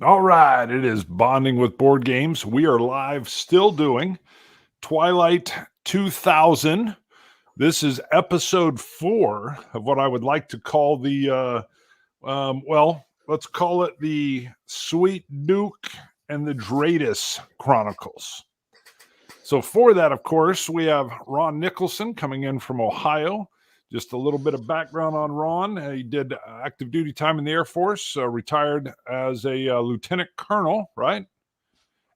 All right, it is Bonding with Board Games. We are live still doing Twilight 2000. This is episode 4 of what I would like to call let's call it the Sweet Duke and the Dradus Chronicles. So for that, of course, we have Ron Nicholson coming in from Ohio. Just a little bit of background on Ron. He did active duty time in the Air Force, retired as a lieutenant colonel, right?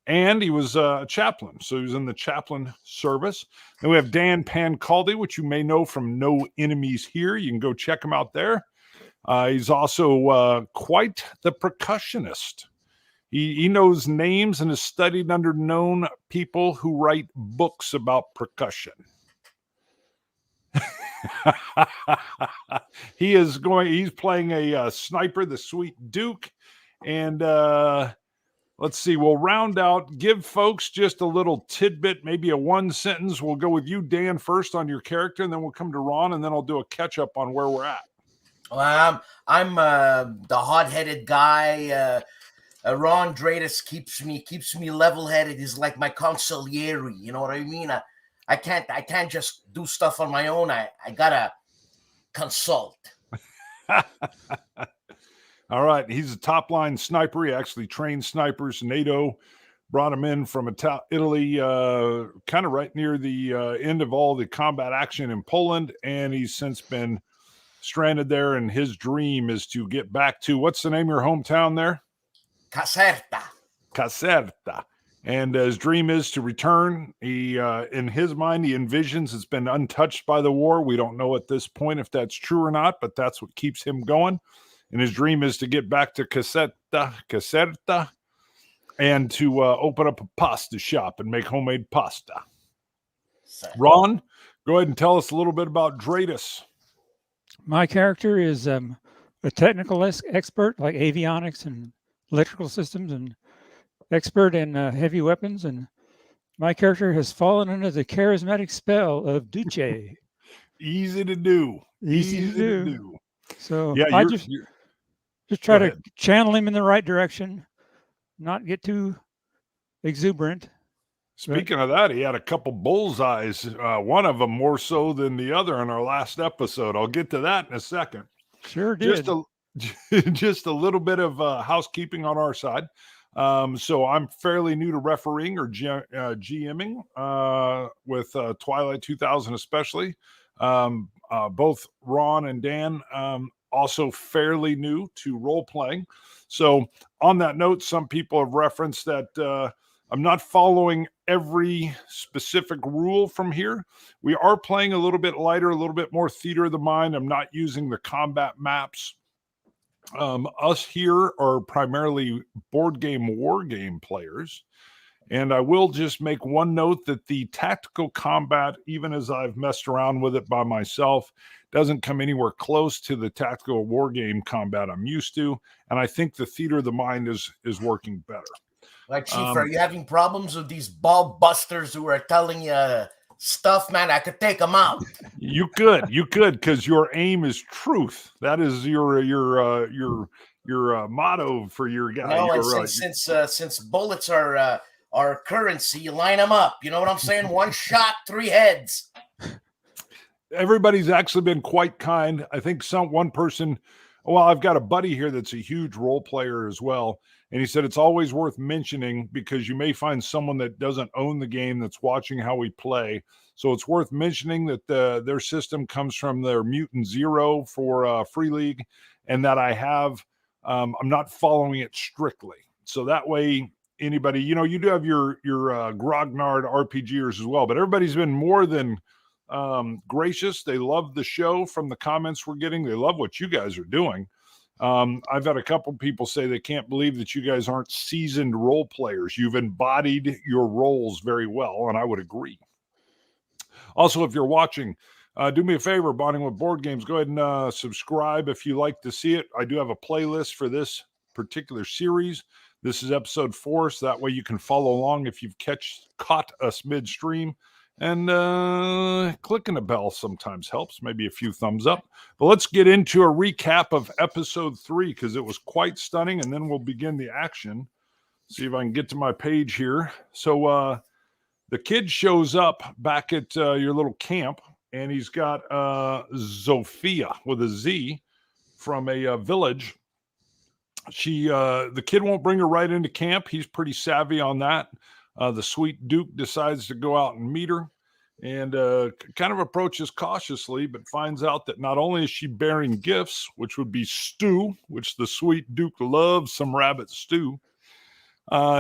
And he was a chaplain. So he was in the chaplain service. Then we have Dan Pancaldi, which you may know from No Enemies Here. You can go check him out there. He's also quite the percussionist. He knows names and has studied under known people who write books about percussion. He's playing a sniper, the Sweet Duke. And let's see, we'll round out, give folks just a little tidbit, maybe a one sentence. We'll go with you, Dan, first on your character, and then we'll come to Ron, and then I'll do a catch up on where we're at. Well, I'm the hot-headed guy. Ron Dradus keeps me level-headed. He's like my consigliere. You know what I mean? I can't just do stuff on my own. I gotta consult. All right. He's a top-line sniper. He actually trained snipers. NATO brought him in from Italy, kind of right near the end of all the combat action in Poland, and he's since been stranded there, and his dream is to get back to, what's the name of your hometown there? Caserta. And his dream is to return. He, in his mind, he envisions it's been untouched by the war. We don't know at this point if that's true or not, but that's what keeps him going. And his dream is to get back to Caserta, and to open up a pasta shop and make homemade pasta. Ron, go ahead and tell us a little bit about Dradus. My character is a technical expert, like avionics and electrical systems, and expert in heavy weapons, and my character has fallen under the charismatic spell of Duce. Easy to do. Easy to do. So yeah, I just try to channel him in the right direction, not get too exuberant. Speaking of that, he had a couple bullseyes, one of them more so than the other in our last episode. I'll get to that in a second. Sure did. Just a little bit of housekeeping on our side. So I'm fairly new to refereeing or GMing with Twilight 2000 especially. Both Ron and Dan also fairly new to role-playing. So on that note, some people have referenced that I'm not following every specific rule from here. We are playing a little bit lighter, a little bit more theater of the mind. I'm not using the combat maps. Us here are primarily board game, war game players. And I will just make one note that the tactical combat, even as I've messed around with it by myself, doesn't come anywhere close to the tactical war game combat I'm used to. And I think the theater of the mind is working better. Like, Chief, are you having problems with these ball busters who are telling you stuff, man? I could take them out. You could, because your aim is truth. That is your motto for your guy. No, and since bullets are currency, you line them up. You know what I'm saying? One shot, 3 heads. Everybody's actually been quite kind. I think one person. Well, I've got a buddy here that's a huge role player as well. And he said it's always worth mentioning because you may find someone that doesn't own the game that's watching how we play. So it's worth mentioning that their system comes from their Mutant Zero for Free League, and that I'm not following it strictly. So that way, anybody, you do have your grognard RPGers as well, but everybody's been more than gracious. They love the show from the comments we're getting. They love what you guys are doing. I've had a couple people say they can't believe that you guys aren't seasoned role players. You've embodied your roles very well, and I would agree. Also, if you're watching, do me a favor, Bonding with Board Games, go ahead and subscribe if you like to see it. I do have a playlist for this particular series. This is episode 4, so that way you can follow along if you've caught us midstream. And clicking a bell sometimes helps, maybe a few thumbs up. But let's get into a recap of episode 3 because it was quite stunning, and then we'll begin the action. See if I can get to my page here. So the kid shows up back at your little camp, and he's got Zophia with a Z from a village. The kid won't bring her right into camp. He's pretty savvy on that. The sweet Duke decides to go out and meet her and kind of approaches cautiously, but finds out that not only is she bearing gifts, which would be stew, which the sweet Duke loves some rabbit stew,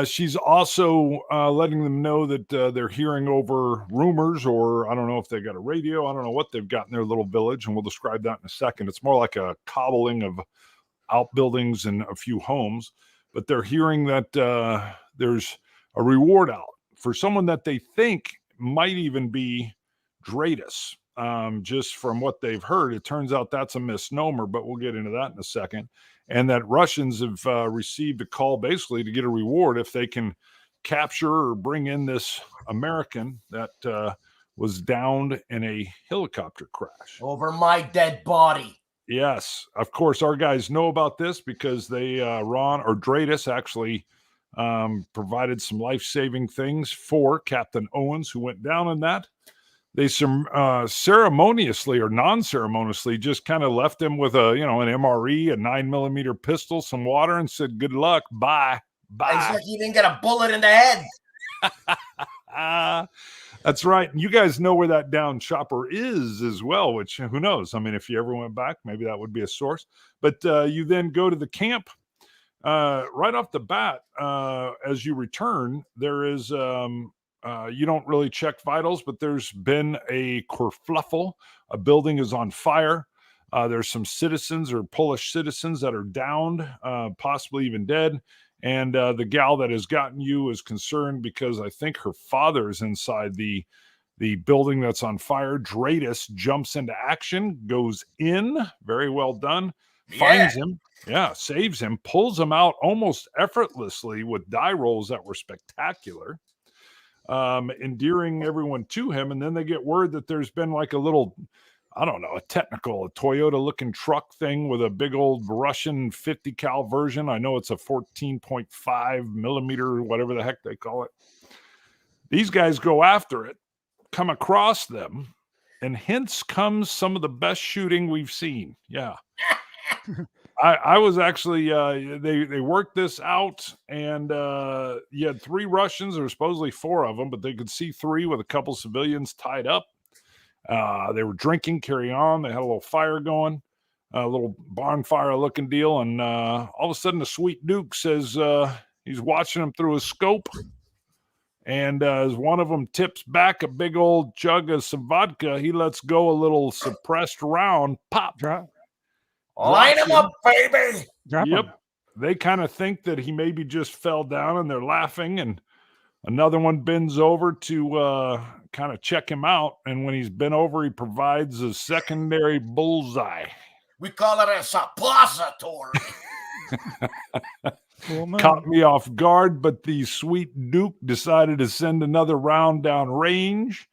she's also letting them know that they're hearing over rumors, or I don't know if they got a radio. I don't know what they've got in their little village, and we'll describe that in a second. It's more like a cobbling of outbuildings and a few homes, but they're hearing that there's a reward out for someone that they think might even be Dradus. Just from what they've heard, it turns out that's a misnomer, but we'll get into that in a second. And that Russians have received a call basically to get a reward if they can capture or bring in this American that was downed in a helicopter crash. Over my dead body. Yes, of course, our guys know about this because they, Dradus actually provided some life-saving things for Captain Owens, who went down in that. They ceremoniously or non-ceremoniously just kind of left him with an MRE, a 9mm pistol, some water, and said, "Good luck, bye." It's like he didn't get a bullet in the head. That's right. And you guys know where that down chopper is as well, which who knows? I mean, if you ever went back, maybe that would be a source. But you then go to the camp. Right off the bat, as you return, there is, you don't really check vitals, but there's been a kerfluffle. A building is on fire. There's some citizens or Polish citizens that are downed, possibly even dead. And the gal that has gotten you is concerned because I think her father is inside the building that's on fire. Dradus jumps into action, goes in, very well done, finds him, saves him, pulls him out almost effortlessly with die rolls that were spectacular, endearing everyone to him. And then they get word that there's been like a little, I don't know, a Toyota looking truck thing with a big old Russian 50 cal version. I know it's a 14.5mm, whatever the heck they call it. These guys go after it, come across them, and hence comes some of the best shooting we've seen. Yeah. I was actually, they worked this out, and you had 3 Russians, or supposedly 4 of them, but they could see 3 with a couple civilians tied up. They were drinking, carrying on. They had a little fire going, a little bonfire looking deal. And all of a sudden, the sweet Duke says he's watching them through his scope. And as one of them tips back a big old jug of some vodka, he lets go a little suppressed round. Pop. Drop. Line him up, baby. Drop Yep. him. They kind of think that he maybe just fell down, and they're laughing. And another one bends over to kind of check him out. And when he's bent over, he provides a secondary bullseye. We call it a suppository. Caught me off guard, but the sweet Duke decided to send another round down range.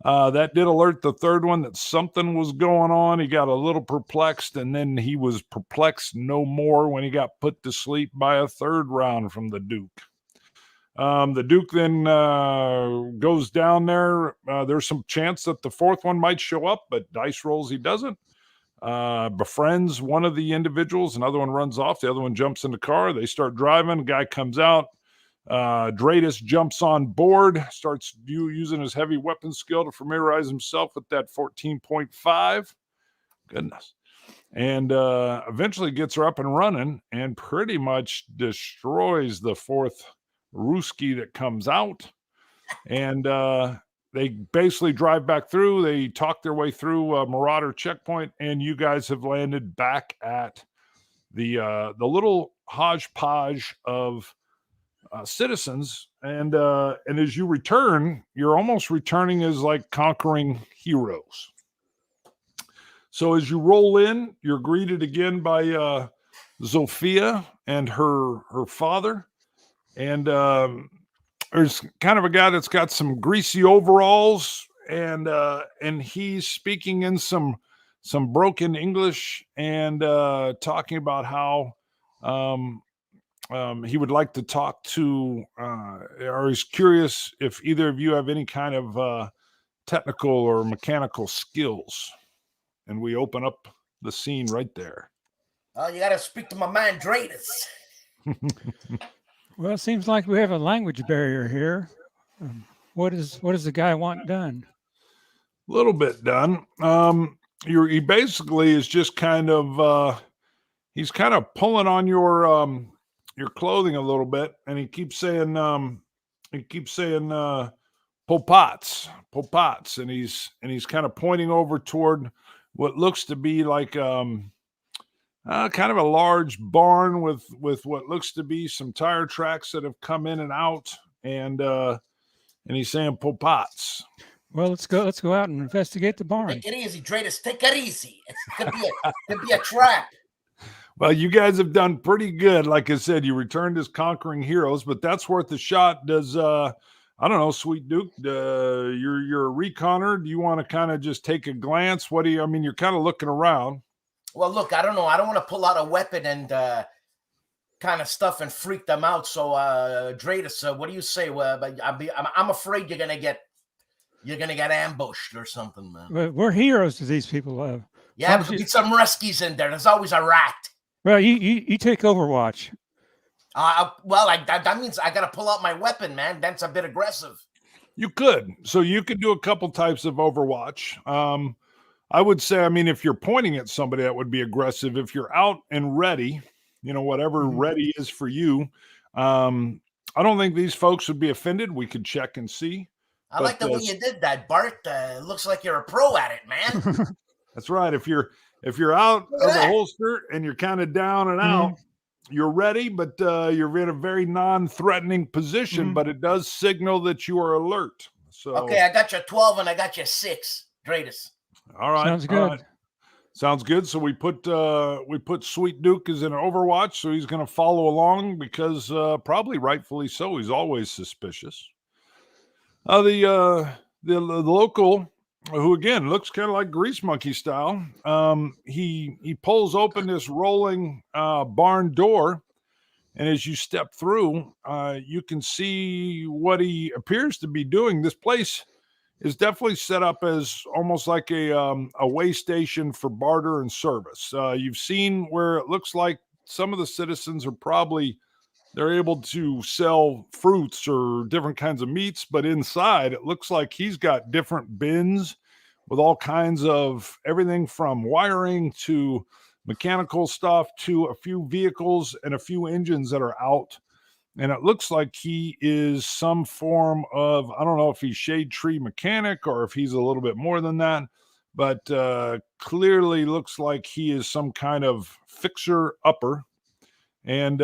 That did alert the third one that something was going on. He got a little perplexed, and then he was perplexed no more when he got put to sleep by a third round from the Duke. The Duke then goes down there. There's some chance that the fourth one might show up, but dice rolls he doesn't. Befriends one of the individuals. Another one runs off. The other one jumps in the car. They start driving. Guy comes out. Dradus jumps on board, starts using his heavy weapon skill to familiarize himself with that 14.5. Goodness. And eventually gets her up and running and pretty much destroys the fourth Ruski that comes out. And they basically drive back through. They talk their way through a Marauder checkpoint, and you guys have landed back at the little hodgepodge of citizens. And as you return, you're almost returning as like conquering heroes. So as you roll in, you're greeted again by Zophia and her father. And there's kind of a guy that's got some greasy overalls, and he's speaking in some broken English, and talking about how he would like to talk to, or he's curious if either of you have any kind of technical or mechanical skills. And we open up the scene right there. Oh, you got to speak to my man Dradus. Well, it seems like we have a language barrier here. What does the guy want done? A little bit done. He basically is just kind of he's kind of pulling on your clothing a little bit, and he keeps saying Popats, and he's kind of pointing over toward what looks to be like kind of a large barn with what looks to be some tire tracks that have come in and out, and he's saying Popats. Well, let's go out and investigate the barn. Take it easy, Dradus. Take it easy. It could be a trap. Well, you guys have done pretty good. Like I said, you returned as conquering heroes, but that's worth a shot. Does I don't know, Sweet Duke, you're a reconner. Do you want to kind of just take a glance? What do you, I mean, you're kind of looking around. Well, look, I don't know. I don't want to pull out a weapon and kind of stuff and freak them out. So, Dradus, what do you say? Well, I'm afraid you're gonna get ambushed or something, man. We're heroes to these people. Yeah, but there'll be some Ruskies in there. There's always a rat. Well, you take Overwatch. That means I got to pull out my weapon, man. That's a bit aggressive. You could. So you could do a couple types of Overwatch. I would say, I mean, if you're pointing at somebody, that would be aggressive. If you're out and ready, whatever ready is for you, I don't think these folks would be offended. We could check and see. I like the way you did that, Bart. Looks like you're a pro at it, man. That's right. If you're out of the holster and you're kind of down and out, you're ready, but you're in a very non-threatening position, but it does signal that you are alert. So okay, I got you 12 and I got you 6, Dradus. All right. Sounds good. Right. Sounds good. So we put Sweet Duke as in Overwatch, so he's going to follow along because probably rightfully so. He's always suspicious. The local, who again looks kind of like Grease Monkey style, he pulls open this rolling barn door, and as you step through, you can see what he appears to be doing. This place is definitely set up as almost like a way station for barter and service. You've seen where it looks like some of the citizens are probably, they're able to sell fruits or different kinds of meats, but inside it looks like he's got different bins with all kinds of everything from wiring to mechanical stuff to a few vehicles and a few engines that are out. And it looks like he is some form of, I don't know if he's shade tree mechanic or if he's a little bit more than that, but clearly looks like he is some kind of fixer-upper. And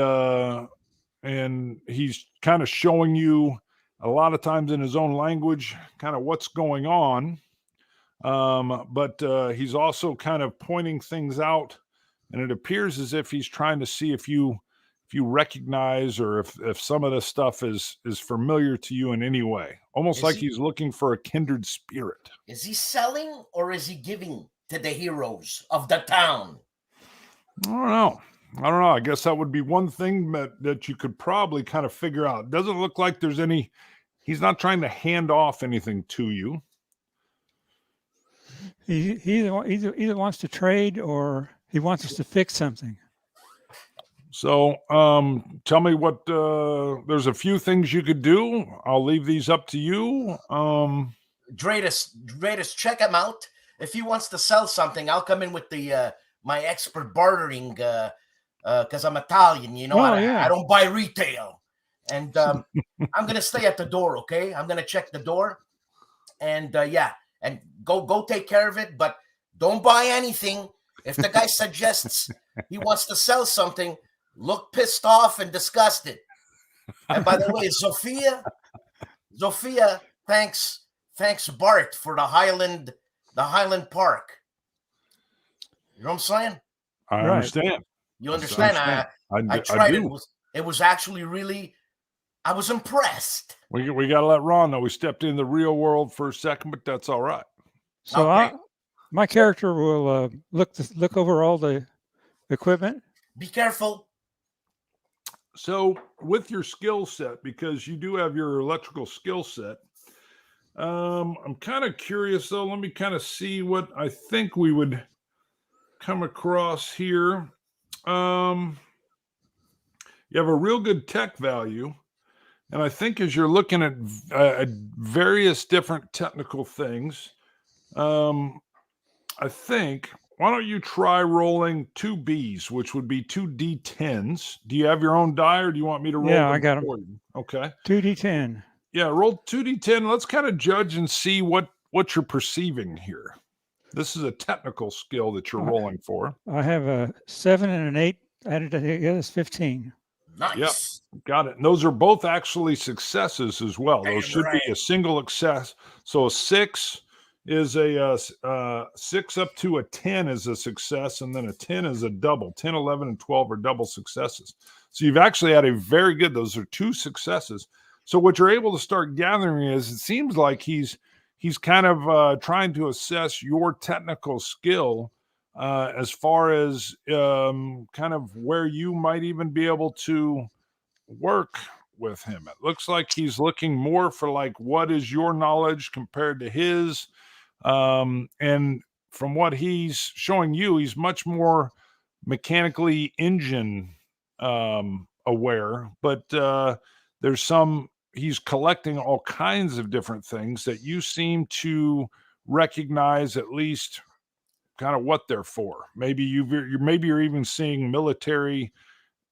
he's kind of showing you a lot of times in his own language kind of what's going on. But he's also kind of pointing things out, and it appears as if he's trying to see if you recognize or if some of this stuff is familiar to you in any way, almost like he's looking for a kindred spirit. Is he selling or is he giving to the heroes of the town? I don't know. I guess that would be one thing that you could probably kind of figure out. It doesn't look like there's any, he's not trying to hand off anything to you. He either wants to trade or he wants us to fix something. So tell me what, there's a few things you could do. I'll leave these up to you. Dradus, check him out. If he wants to sell something, I'll come in with my expert bartering because I'm Italian, I don't buy retail. And I'm going to stay at the door, okay? I'm going to check the door. And and go take care of it, but don't buy anything. If the guy suggests he wants to sell something, look pissed off and disgusted. And by the way, Zophia, thanks Bart for the Highland Park. You know what I'm saying? I understand. You understand? I tried it. It was actually really, I was impressed. We got to let Ron know we stepped in the real world for a second, but that's all right. So Okay. my character will look over all the equipment. Be careful. So with your skill set, because you do have your electrical skill set, I'm kind of curious though. Let me kind of see what I think we would come across here. You have a real good tech value. And I think as you're looking at various different technical things, I think, why don't you try rolling 2 Bs, which would be 2 D10s. Do you have your own die, or do you want me to roll Yeah, them I got them. for you? Okay. 2d10. Yeah, roll 2D10. Let's kind of judge and see what you're perceiving here. This is a technical skill that you're rolling for. I have a 7 and an 8 added together is 15. Nice. Got it. And those are both actually successes as well. Those should be a single success. So a 6 is a 6 up to a 10 is a success, and then a 10 is a double. 10, 11, and 12 are double successes. So you've actually had a very good, those are 2 successes. So what you're able to start gathering is it seems like he's kind of trying to assess your technical skill as far as kind of where you might even be able to work with him. It looks like he's looking more for like, what is your knowledge compared to his? And from what he's showing you, he's much more mechanically engine aware, but he's collecting all kinds of different things that you seem to recognize at least kind of what they're for. Maybe you're even seeing military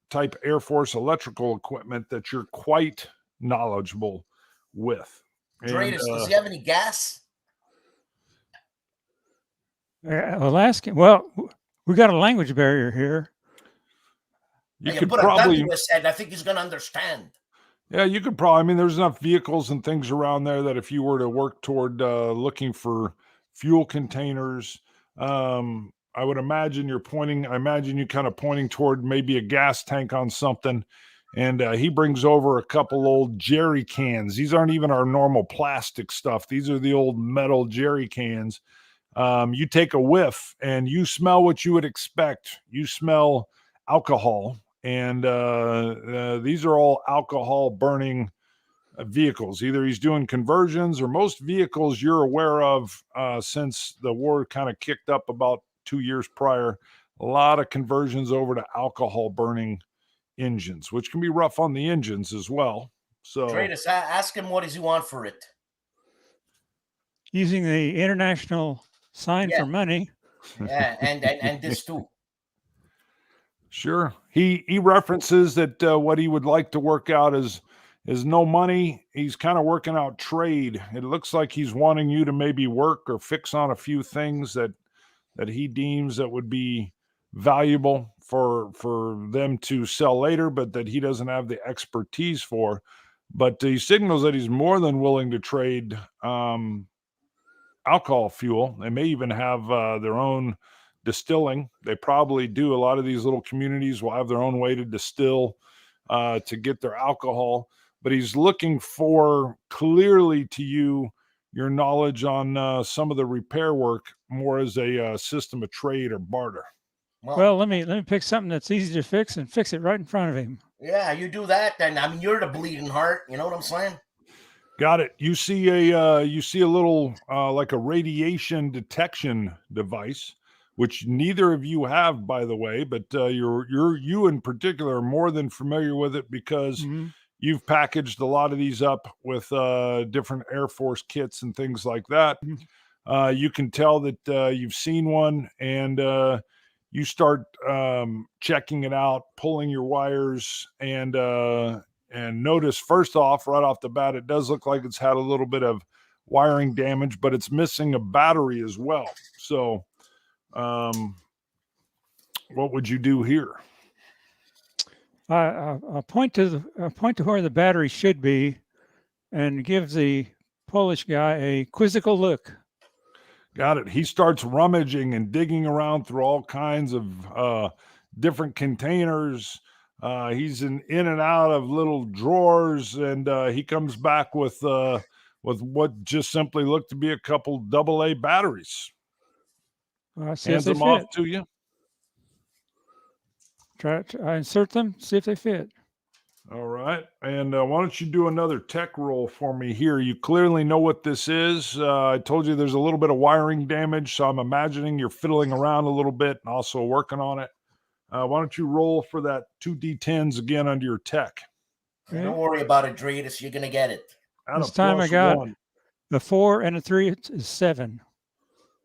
type Air Force electrical equipment that you're quite knowledgeable with. Dradus, does he have any gas? Alaskan. Well, we got a language barrier here. You could could put probably a W said, I think he's going to understand. Yeah, you could probably. I mean, there's enough vehicles and things around there that if you were to work toward looking for fuel containers, I would imagine you're pointing. I imagine you kind of pointing toward maybe a gas tank on something, and he brings over a couple old jerry cans. These aren't even our normal plastic stuff. These are the old metal jerry cans. You take a whiff, and you smell what you would expect. You smell alcohol. And these are all alcohol burning vehicles. Either he's doing conversions, or most vehicles you're aware of since the war kind of kicked up about 2 years prior, a lot of conversions over to alcohol burning engines, which can be rough on the engines as well. So Dradus, ask him what does he want for it. Using the international sign for money. Yeah, and this too. Sure. He references that what he would like to work out is no money. He's kind of working out trade. It looks like he's wanting you to maybe work or fix on a few things that he deems that would be valuable for them to sell later, but that he doesn't have the expertise for. But he signals that he's more than willing to trade alcohol fuel. They may even have their own distilling. They probably do. A lot of these little communities will have their own way to distill to get their alcohol, but he's looking for clearly to you your knowledge on some of the repair work more as a system of trade or barter. Well, let me pick something that's easy to fix and fix it right in front of him. Yeah, you do that, then I mean you're the bleeding heart. You know what I'm saying? Got it. You see a little like a radiation detection device, which neither of you have, by the way, but you in particular are more than familiar with it because you've packaged a lot of these up with different Air Force kits and things like that. You can tell that you've seen one, and you start checking it out, pulling your wires, and notice first off, right off the bat, it does look like it's had a little bit of wiring damage, but it's missing a battery as well. So what would you do here? I'll point to where the battery should be, and give the Polish guy a quizzical look. Got it. He starts rummaging and digging around through all kinds of different containers, He's in and out of little drawers, and he comes back with what just simply looked to be a couple AA batteries. Well, see Hands if they them off fit. to you. I insert them, see if they fit. All right. And why don't you do another tech roll for me here? You clearly know what this is. I told you there's a little bit of wiring damage, so I'm imagining you're fiddling around a little bit and also working on it. Why don't you roll for that 2d10s again under your tech? Okay. Don't worry about it, Dradus. You're going to get it. This time I got the 4 and a 3 is 7.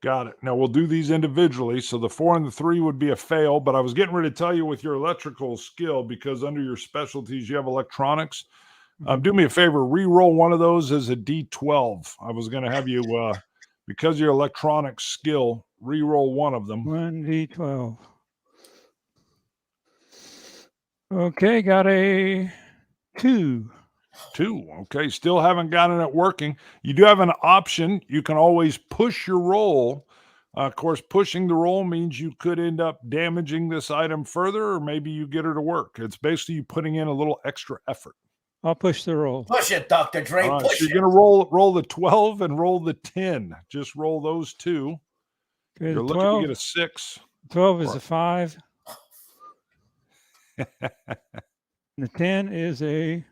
Got it. Now we'll do these individually. So the 4 and the 3 would be a fail, but I was getting ready to tell you with your electrical skill, because under your specialties, you have electronics. Do me a favor, re-roll one of those as a D12. I was going to have you, because of your electronic skill, re-roll one of them. 1d12. Okay, got a 2. 2. Okay, still haven't gotten it working. You do have an option. You can always push your roll. Of course, pushing the roll means you could end up damaging this item further, or maybe you get her to work. It's basically you putting in a little extra effort. I'll push the roll. Push it, Dr. Dre. Right, push so it. You're going to roll the 12 and roll the 10. Just roll those two. Okay, You're looking 12, to get a 6. 12 is a 5. The 10 is a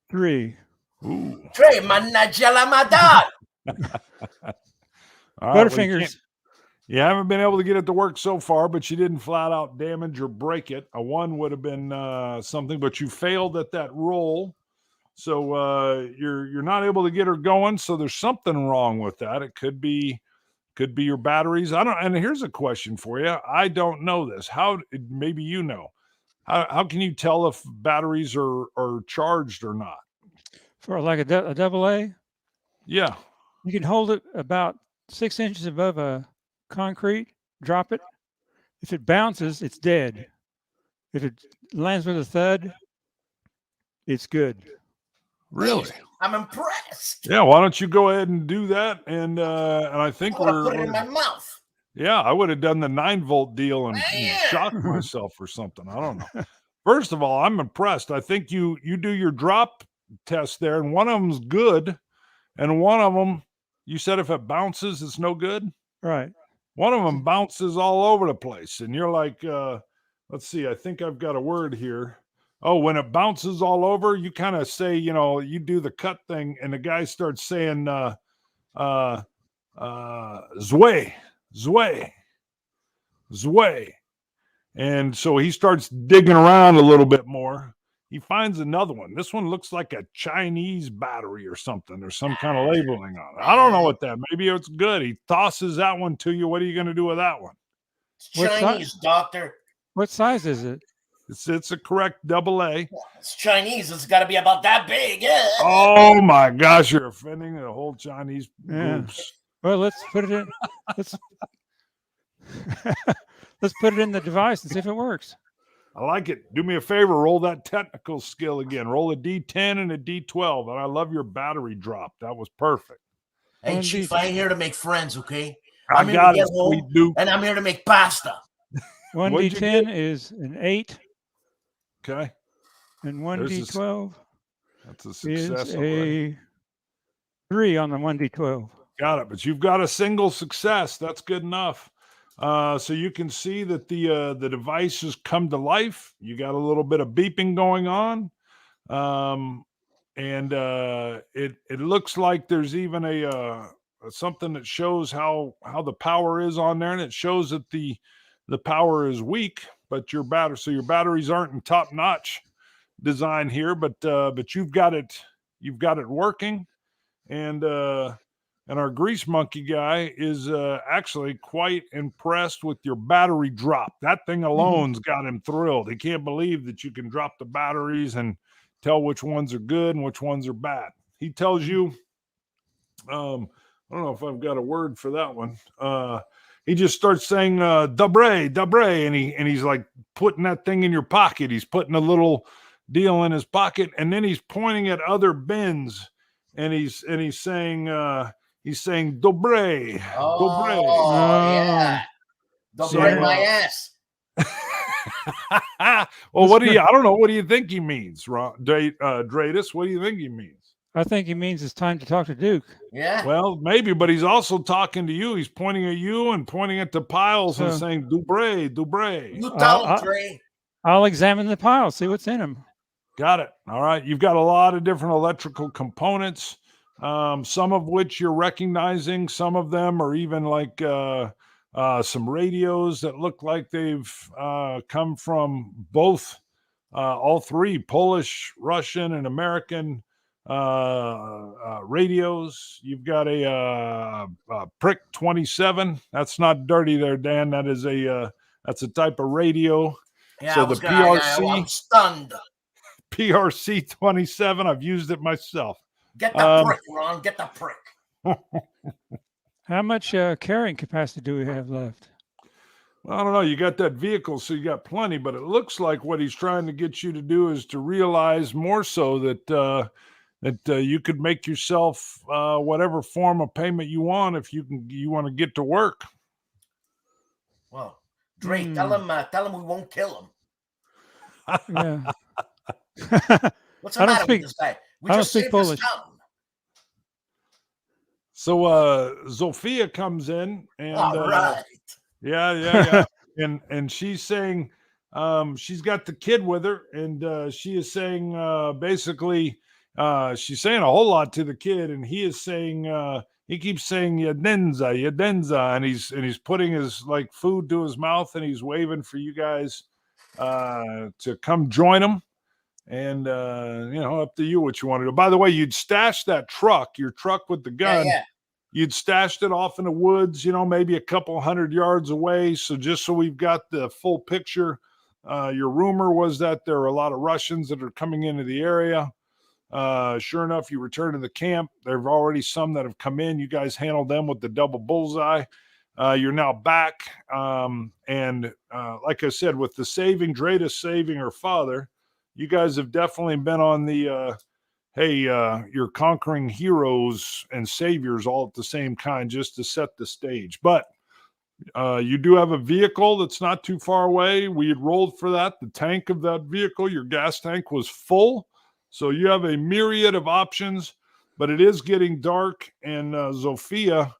3. Ooh. Dre, manajala madad. Butterfingers. You haven't been able to get it to work so far, but you didn't flat out damage or break it. A 1 would have been something, but you failed at that roll. So you're not able to get her going. So there's something wrong with that. It could be your batteries. And here's a question for you. I don't know this. Maybe you know. How can you tell if batteries are charged or not? For like a AA? Yeah. You can hold it about 6 inches above a concrete, drop it. If it bounces, it's dead. If it lands with a thud, it's good. Really? I'm impressed. Yeah, why don't you go ahead and do that? And I think we're put it in my mouth. Yeah, I would have done the 9-volt deal and shocked myself or something. I don't know. First of all, I'm impressed. I think you do your drop test there, and one of them's good, and one of them, you said if it bounces, it's no good? Right. One of them bounces all over the place, and you're like, let's see, I think I've got a word here. Oh, when it bounces all over, you kind of say, you do the cut thing, and the guy starts saying, Zway. And so he starts digging around a little bit more. He finds another one. This one looks like a Chinese battery or something. There's some kind of labeling on it. I don't know what that. Maybe it's good. He tosses that one to you. What are you going to do with that one? It's Chinese, doctor. What size is it? It's a correct AA. It's Chinese. It's got to be about that big. Yeah. Oh my gosh, you're offending the whole Chinese groups. Well, let's put it in. Let's put it in the device and see if it works. I like it. Do me a favor. Roll that technical skill again. Roll a D10 and a D12. And I love your battery drop. That was perfect. Hey, Chief, I ain't here to make friends, okay? I'm here to get home, and I'm here to make pasta. 1D10 is an 8. Okay. And 1D12 that's a success is already. a 3 on the 1D12. Got it. But you've got a single success. That's good enough. So you can see that the device has come to life. You got a little bit of beeping going on. And it looks like there's even a something that shows how the power is on there, and it shows that the power is weak, but your batteries aren't in top-notch design here, but you've got it working. And our grease monkey guy is actually quite impressed with your battery drop. That thing alone's got him thrilled. He can't believe that you can drop the batteries and tell which ones are good and which ones are bad. He tells you, I don't know if I've got a word for that one. He just starts saying, dabre, and he's like putting that thing in your pocket. He's putting a little deal in his pocket, and then he's pointing at other bins, and he's saying, dobre. Oh, yeah. Dobre my ass. Well, what do you? I don't know. What do you think he means, Dradus? What do you think he means? I think he means it's time to talk to Duke. Yeah. Well, maybe, but he's also talking to you. He's pointing at you and pointing at the piles and saying, "Dubre, Dubre." You tell him, Dre. I'll examine the pile, see what's in them. Got it. All right. You've got a lot of different electrical components, some of which you're recognizing. Some of them are even like some radios that look like they've come from both, all three, Polish, Russian, and American radios. You've got a Prick 27. That's not dirty there, Dan. That is that's a type of radio. Yeah, So the PRC, I'm stunned. PRC 27. I've used it myself. Get the prick, Ron. Get the prick. How much carrying capacity do we have left? Well, I don't know. You got that vehicle, so you got plenty. But it looks like what he's trying to get you to do is to realize more so that you could make yourself whatever form of payment you want if you want to get to work. Well, Dre, tell him we won't kill him. Yeah. What's the matter with this guy? We I don't just speak saved Polish. this town. So Zophia comes in and All right. yeah. and she's saying she's got the kid with her, and she is saying basically she's saying a whole lot to the kid, and he is saying he keeps saying yadenza, and he's putting his like food to his mouth, and he's waving for you guys to come join him. And up to you what you want to do. By the way, you'd stashed that truck, your truck with the gun. Yeah. You'd stashed it off in the woods, maybe a couple 100 yards away. So just so we've got the full picture, your rumor was that there are a lot of Russians that are coming into the area. Sure enough, you return to the camp. There are already some that have come in. You guys handled them with the double bullseye. You're now back. And like I said, with the Dradus saving her father, you guys have definitely been on the, you're conquering heroes and saviors all at the same kind, just to set the stage. But you do have a vehicle that's not too far away. We had rolled for that. The tank of that vehicle, your gas tank, was full. So you have a myriad of options, but it is getting dark. And Zophia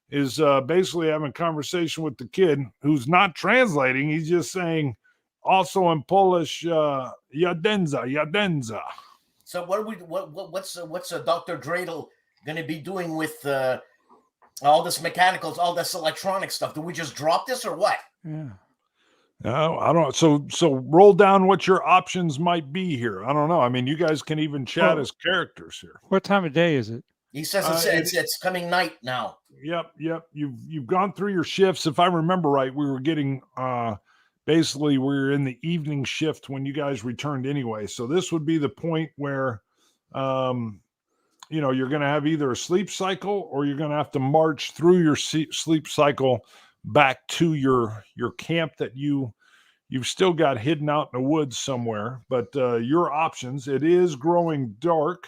is basically having a conversation with the kid, who's not translating. He's just saying, also in Polish, yadenza. So what's Dr. Dreidel going to be doing with all this mechanicals, all this electronic stuff? Do we just drop this or what? Yeah. No, I don't. So roll down what your options might be here. I don't know. I mean, you guys can even chat as characters here. What time of day is it? He says it's coming night now. Yep. You've gone through your shifts. If I remember right, we were getting basically we're in the evening shift when you guys returned anyway. So this would be the point where you're going to have either a sleep cycle, or you're going to have to march through your sleep cycle back to your camp that you've still got hidden out in the woods somewhere. But your options, it is growing dark,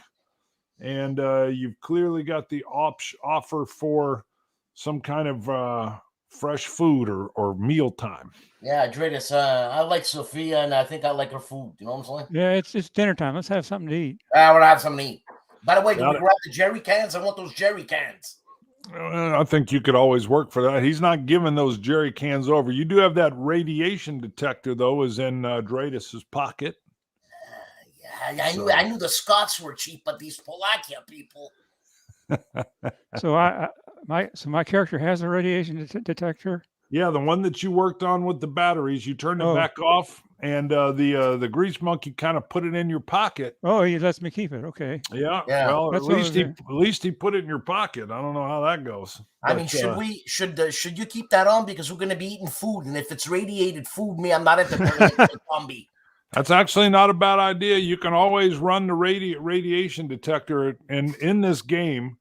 and you've clearly got the offer for some kind of fresh food or mealtime. Yeah, Dradus, I like Zophia, and I think I like her food. You know what I'm saying? Yeah, it's dinner time. Let's have something to eat. I want to have something to eat. By the way, can we grab the jerry cans? I want those jerry cans. I think you could always work for that. He's not giving those jerry cans over. You do have that radiation detector, though, is in Dradus's pocket. I knew the Scots were cheap, but these Polakia people. So my character has a radiation detector. Yeah, the one that you worked on with the batteries, you turned it back off, and the grease monkey kind of put it in your pocket. Oh, he lets me keep it. Okay. Yeah. Well, That's at least he put it in your pocket. I don't know how that goes. I mean, should you keep that on, because we're going to be eating food, and if it's radiated food, I'm not into the zombie. That's actually not a bad idea. You can always run the radiation detector, and in this game,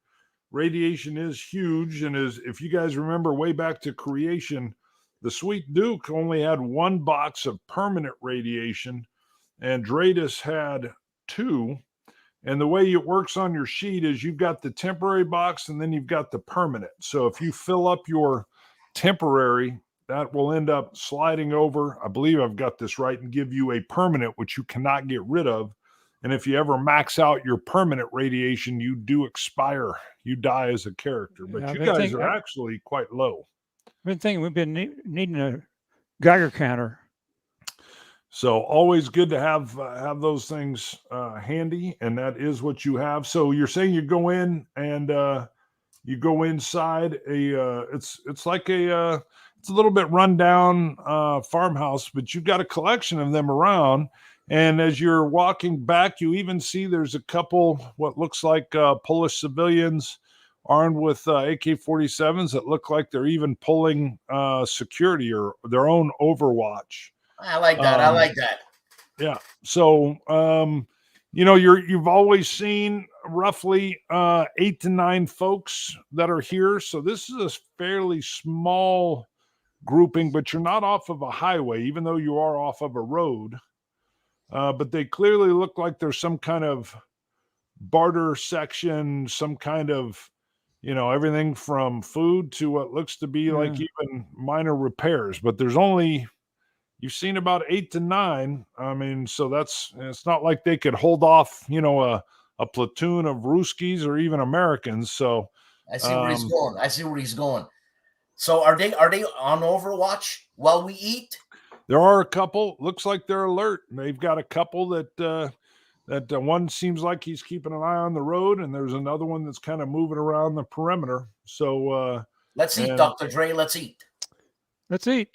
radiation is huge. And if you guys remember way back to creation, the Sweet Duke only had one box of permanent radiation, and Dradus had 2. And the way it works on your sheet is you've got the temporary box, and then you've got the permanent. So if you fill up your temporary that will end up sliding over. I believe I've got this right, and give you a permanent, which you cannot get rid of. And if you ever max out your permanent radiation, you do expire. You die as a character. But Yeah, you guys are actually quite low. I've been thinking we've been needing a Geiger counter. So always good to have those things handy, and that is what you have. So you're saying you go in and you go inside it's like it's a little bit rundown farmhouse, but you've got a collection of them around. And as you're walking back, you even see there's a couple what looks like Polish civilians armed with AK-47s that look like they're even pulling security or their own overwatch. I like that. I like that. Yeah. So, you've always seen roughly 8 to 9 folks that are here. So this is a fairly small grouping, but you're not off of a highway, even though you are off of a road. But they clearly look like there's some kind of barter section, some kind of, everything from food to what looks to be like even minor repairs. But there's only, you've seen about 8 to 9. I mean, so it's not like they could hold off, a platoon of Ruskies or even Americans. So I see where he's going. So are they on Overwatch while we eat? There are a couple. Looks like they're alert. They've got a couple that one seems like he's keeping an eye on the road, and there's another one that's kind of moving around the perimeter. So let's eat, Dr. Dre. Let's eat. Let's eat.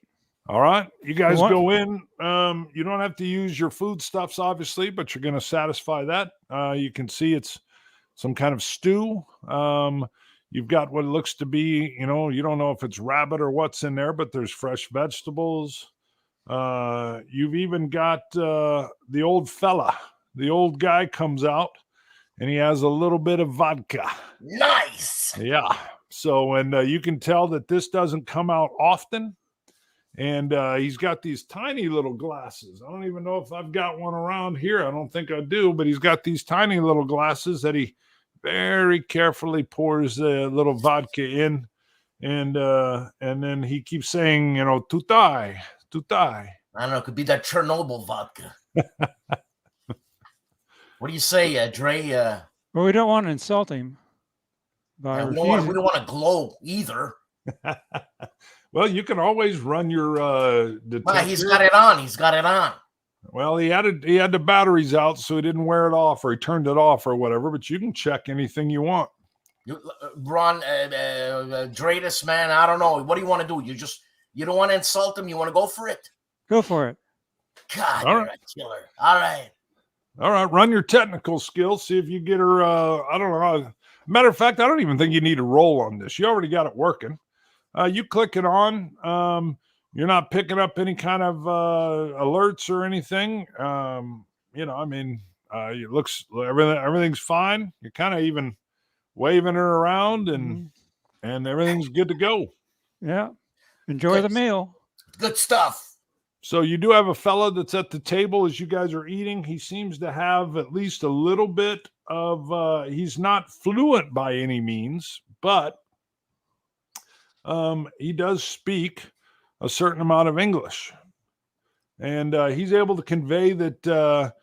All right, you guys go in. You don't have to use your foodstuffs, obviously, but you're going to satisfy that. You can see it's some kind of stew. You've got what looks to be, you don't know if it's rabbit or what's in there, but there's fresh vegetables. You've even got the old fella. The old guy comes out, and he has a little bit of vodka. Nice. Yeah. So, and you can tell that this doesn't come out often. And he's got these tiny little glasses. I don't even know if I've got one around here. I don't think I do, but he's got these tiny little glasses that he very carefully pours a little vodka in. And then he keeps saying, tutai. I don't know. It could be that Chernobyl vodka. What do you say, Dre? Well, we don't want to insult him. We don't want to glow either. Well, you can always run your detector. He's got it on. He's got it on. Well, he had the batteries out, so he didn't wear it off, or he turned it off, or whatever. But you can check anything you want. Ron, Dradus, man, I don't know. What do you want to do? You don't want to insult him. You want to go for it? Go for it. God, you're a killer. All right. All right. Run your technical skills. See if you get her. I don't know. Matter of fact, I don't even think you need to roll on this. You already got it working. You click it on. You're not picking up any kind of alerts or anything. It looks everything's fine. You're kind of even waving her around, and everything's good to go. Yeah. Enjoy the meal. Good stuff. So you do have a fella that's at the table as you guys are eating. He seems to have at least a little bit of, he's not fluent by any means, but he does speak a certain amount of English. And he's able to convey that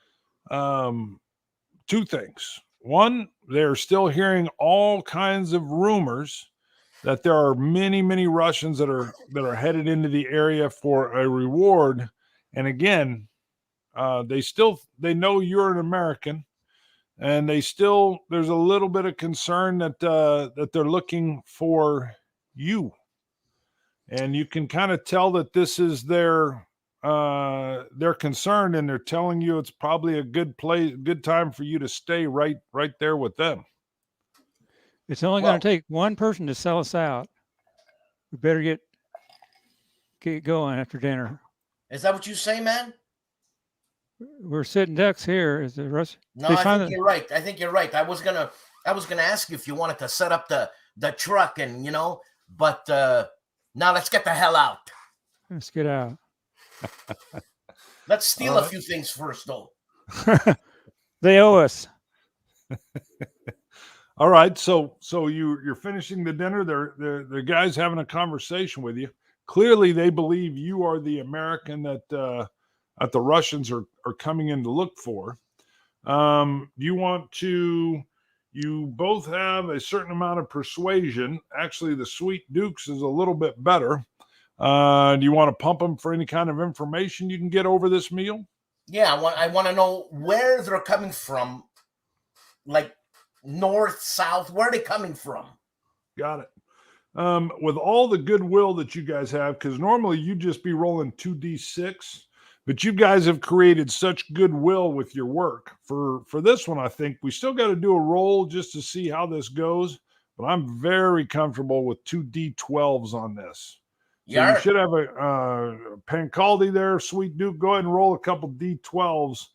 2 things. One, they're still hearing all kinds of rumors that there are many, many Russians that are headed into the area for a reward. And again, they know you're an American, and there's a little bit of concern that they're looking for you. And you can kind of tell that this is they're concerned, and they're telling you it's probably a good time for you to stay right there with them. It's only going to take one person to sell us out. We better get going after dinner. Is that what you say, man? We're sitting ducks here. Is the Russ? No, I think you're right. I was gonna ask you if you wanted to set up the truck and but now let's get the hell out. Let's get out. Let's steal a few things first, though. They owe us. All right, so you're finishing the dinner. The guy's having a conversation with you. clearly they believe you are the American that the Russians are coming in to look for. You both have a certain amount of persuasion. Actually, the Sweet Dukes is a little bit better. Do you want to pump them for any kind of information you can get over this meal? Yeah, I want to know where they're coming from, like north, south. Where are they coming from? Got it. With all the goodwill that you guys have, because normally you'd just be rolling 2d6, but you guys have created such goodwill with your work. For this one, I think we still got to do a roll just to see how this goes, but I'm very comfortable with 2d12s on this. So you should have a Pancaldi there, Sweet Duke. Go ahead and roll a couple d12s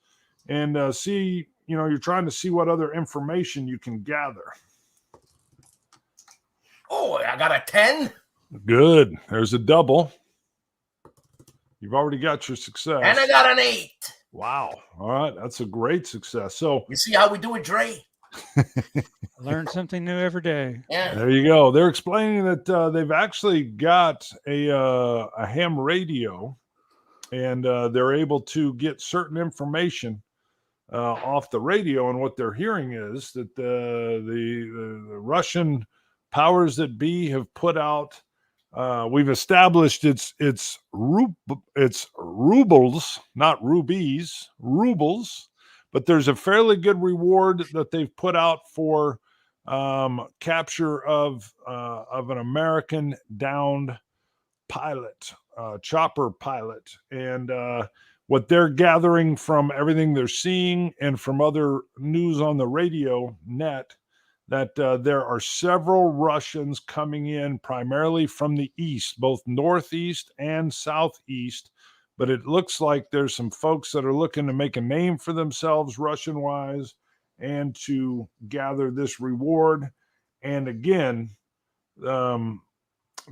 and see, you're trying to see what other information you can gather. Oh, I got a 10. Good. There's a double. You've already got your success. And I got an 8. Wow. All right. That's a great success. So you see how we do it, Dre? Learn something new every day. Yeah. There you go. They're explaining that they've actually got a ham radio, and they're able to get certain information off the radio. And what they're hearing is that the Russian powers that be have put out. We've established it's rubles, not rubies, rubles. But there's a fairly good reward that they've put out for capture of an American downed pilot, chopper pilot. And what they're gathering from everything they're seeing and from other news on the radio net, that there are several Russians coming in primarily from the east, both northeast and southeast. But it looks like there's some folks that are looking to make a name for themselves Russian-wise and to gather this reward. And again, they're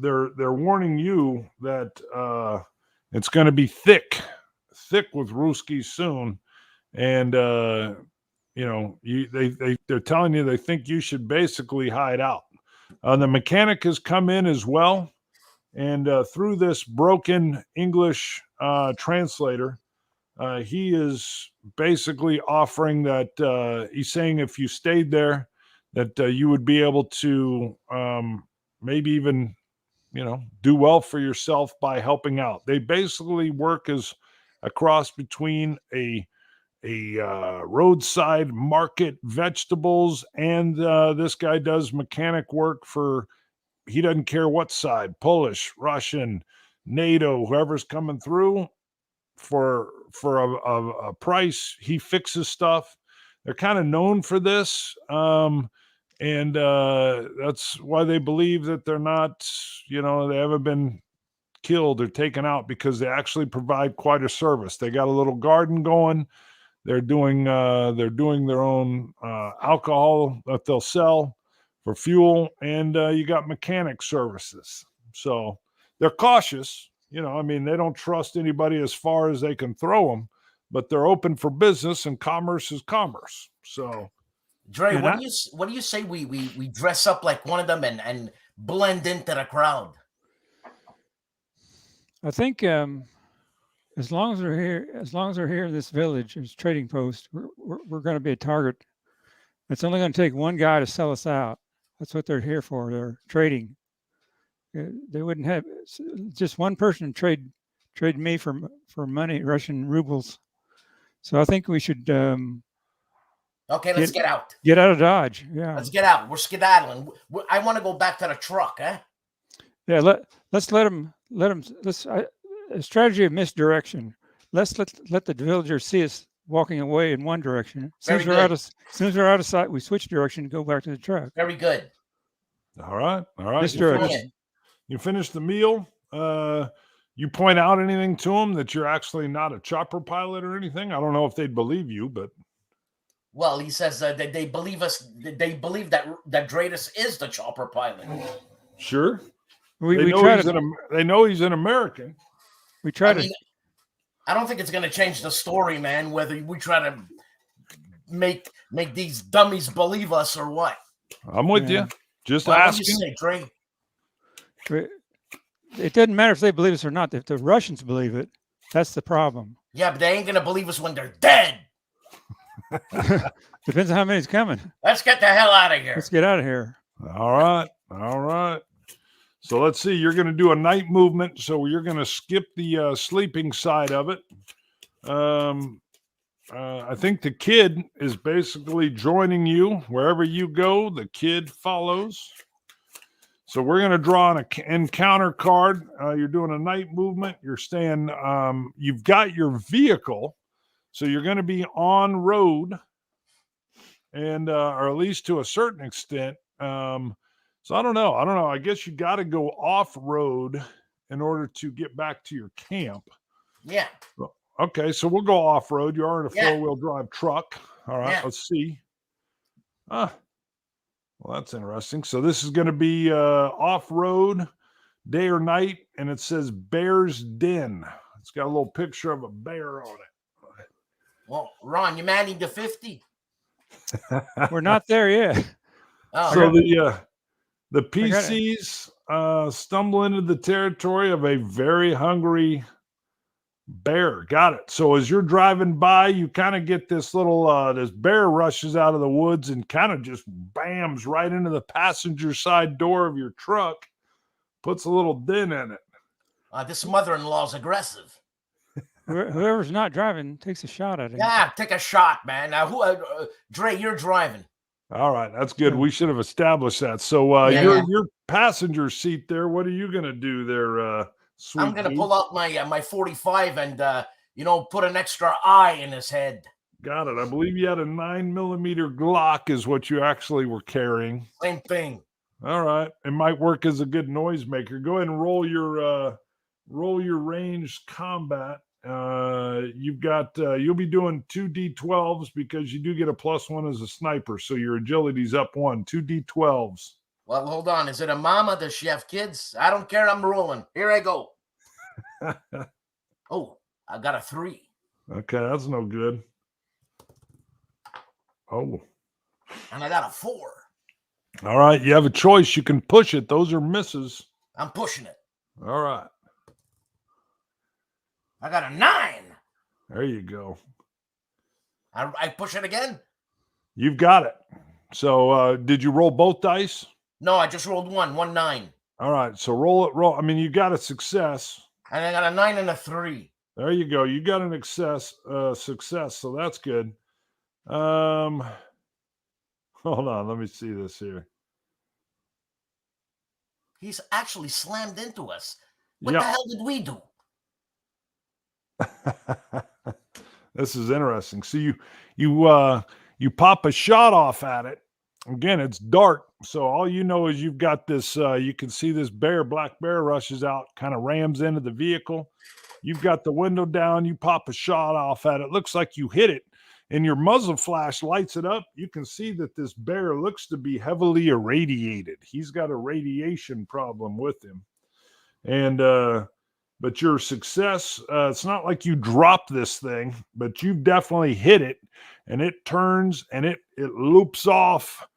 warning you that it's going to be thick with Ruskies soon. And they're telling you they think you should basically hide out. The mechanic has come in as well. And through this broken English translator, he is basically offering that he's saying if you stayed there, that you would be able to maybe even, do well for yourself by helping out. They basically work as a cross between a roadside market vegetables, and this guy does mechanic work for. He doesn't care what side, Polish, Russian, NATO, whoever's coming through for a price. He fixes stuff. They're kind of known for this. And that's why they believe that they're not, they haven't been killed or taken out, because they actually provide quite a service. They got a little garden going. They're doing their own alcohol that they'll sell for fuel, and you got mechanic services. So they're cautious. They don't trust anybody as far as they can throw them, but they're open for business, and commerce is commerce. So, Dre, what do you say we dress up like one of them and blend into the crowd? I think as long as they're here in this village, this trading post, we're going to be a target. It's only going to take one guy to sell us out. That's what they're here for. They're trading. They wouldn't have just one person trade me for money, Russian rubles. So I think we should. Okay, let's get out. Get out of Dodge. Yeah, let's get out. We're skedaddling. I want to go back to the truck, eh? Yeah, let's let them. A strategy of misdirection. Let's let the villagers see us walking away in one direction. As soon as we're out of sight, we switch direction and go back to the truck. Very good. All right. You finish the meal. You point out anything to them that you're actually not a chopper pilot or anything? I don't know if they'd believe you, but. Well, he says that they believe us. They believe that Dradus is the chopper pilot. Sure. They know he's an American. I don't think it's going to change the story, man, whether we try to make these dummies believe us or what. I'm with you. Just asking. What do you say, Dre? it doesn't matter if they believe us or not. If the Russians believe it, that's the problem. Yeah, but they ain't gonna believe us when they're dead. Depends on how many's coming. Let's get the hell out of here. Let's get out of here. All right. All right. So let's see. You're going to do a night movement. So you're going to skip the sleeping side of it. I think the kid is basically joining you. Wherever you go, the kid follows. So we're going to draw an encounter card. You're doing a night movement. You're staying, you've got your vehicle. So you're going to be on road, and or at least to a certain extent. So I don't know. I guess you got to go off road in order to get back to your camp. Yeah. Okay, so we'll go off road. You are in a 4-wheel drive truck. All right, let's see. Well, that's interesting. So this is going to be off road, day or night, and it says Bear's Den. It's got a little picture of a bear on it. Well, Ron, you manning to 50? We're not there yet. Oh, So the PCs stumble into the territory of a very hungry bear. Got it. So as you're driving by, you kind of get this little this bear rushes out of the woods and kind of just bams right into the passenger side door of your truck, puts a little dent in it. this mother-in-law's aggressive. Whoever's not driving takes a shot at it. Yeah, take a shot, man. Now, Dre, you're driving. All right, that's good. We should have established that. So your passenger seat there, what are you going to do there, sweet I'm going to dude? pull out my 45 and, put an extra eye in his head. Got it. I believe you had a 9mm Glock is what you actually were carrying. Same thing. All right. It might work as a good noisemaker. Go ahead and roll your ranged combat. You've got you'll be doing 2d12s because you do get a +1 as a sniper, so your agility's up 1. 2d12s. Well, hold on. Is it a mama? Does she have kids? I don't care. I'm rolling. Here I go. Oh, I got a 3. Okay, that's no good. Oh. And I got a 4. All right, you have a choice. You can push it. Those are misses. I'm pushing it. All right. I got a 9. There you go. I push it again? You've got it. So did you roll both dice? No, I just rolled 1 9. All right, so roll. I mean, you got a success. And I got a 9 and a 3. There you go. You got an success, so that's good. Hold on, let me see this here. He's actually slammed into us. What the hell did we do? This is interesting. So you pop a shot off at it. Again, it's dark, so all you know is you've got this. You can see this black bear rushes out, kind of rams into the vehicle. You've got the window down. You pop a shot off at it. Looks like you hit it, and your muzzle flash lights it up. You can see that this bear looks to be heavily irradiated. He's got a radiation problem with him, and but your success, it's not like you drop this thing, but you've definitely hit it, and it turns and it loops off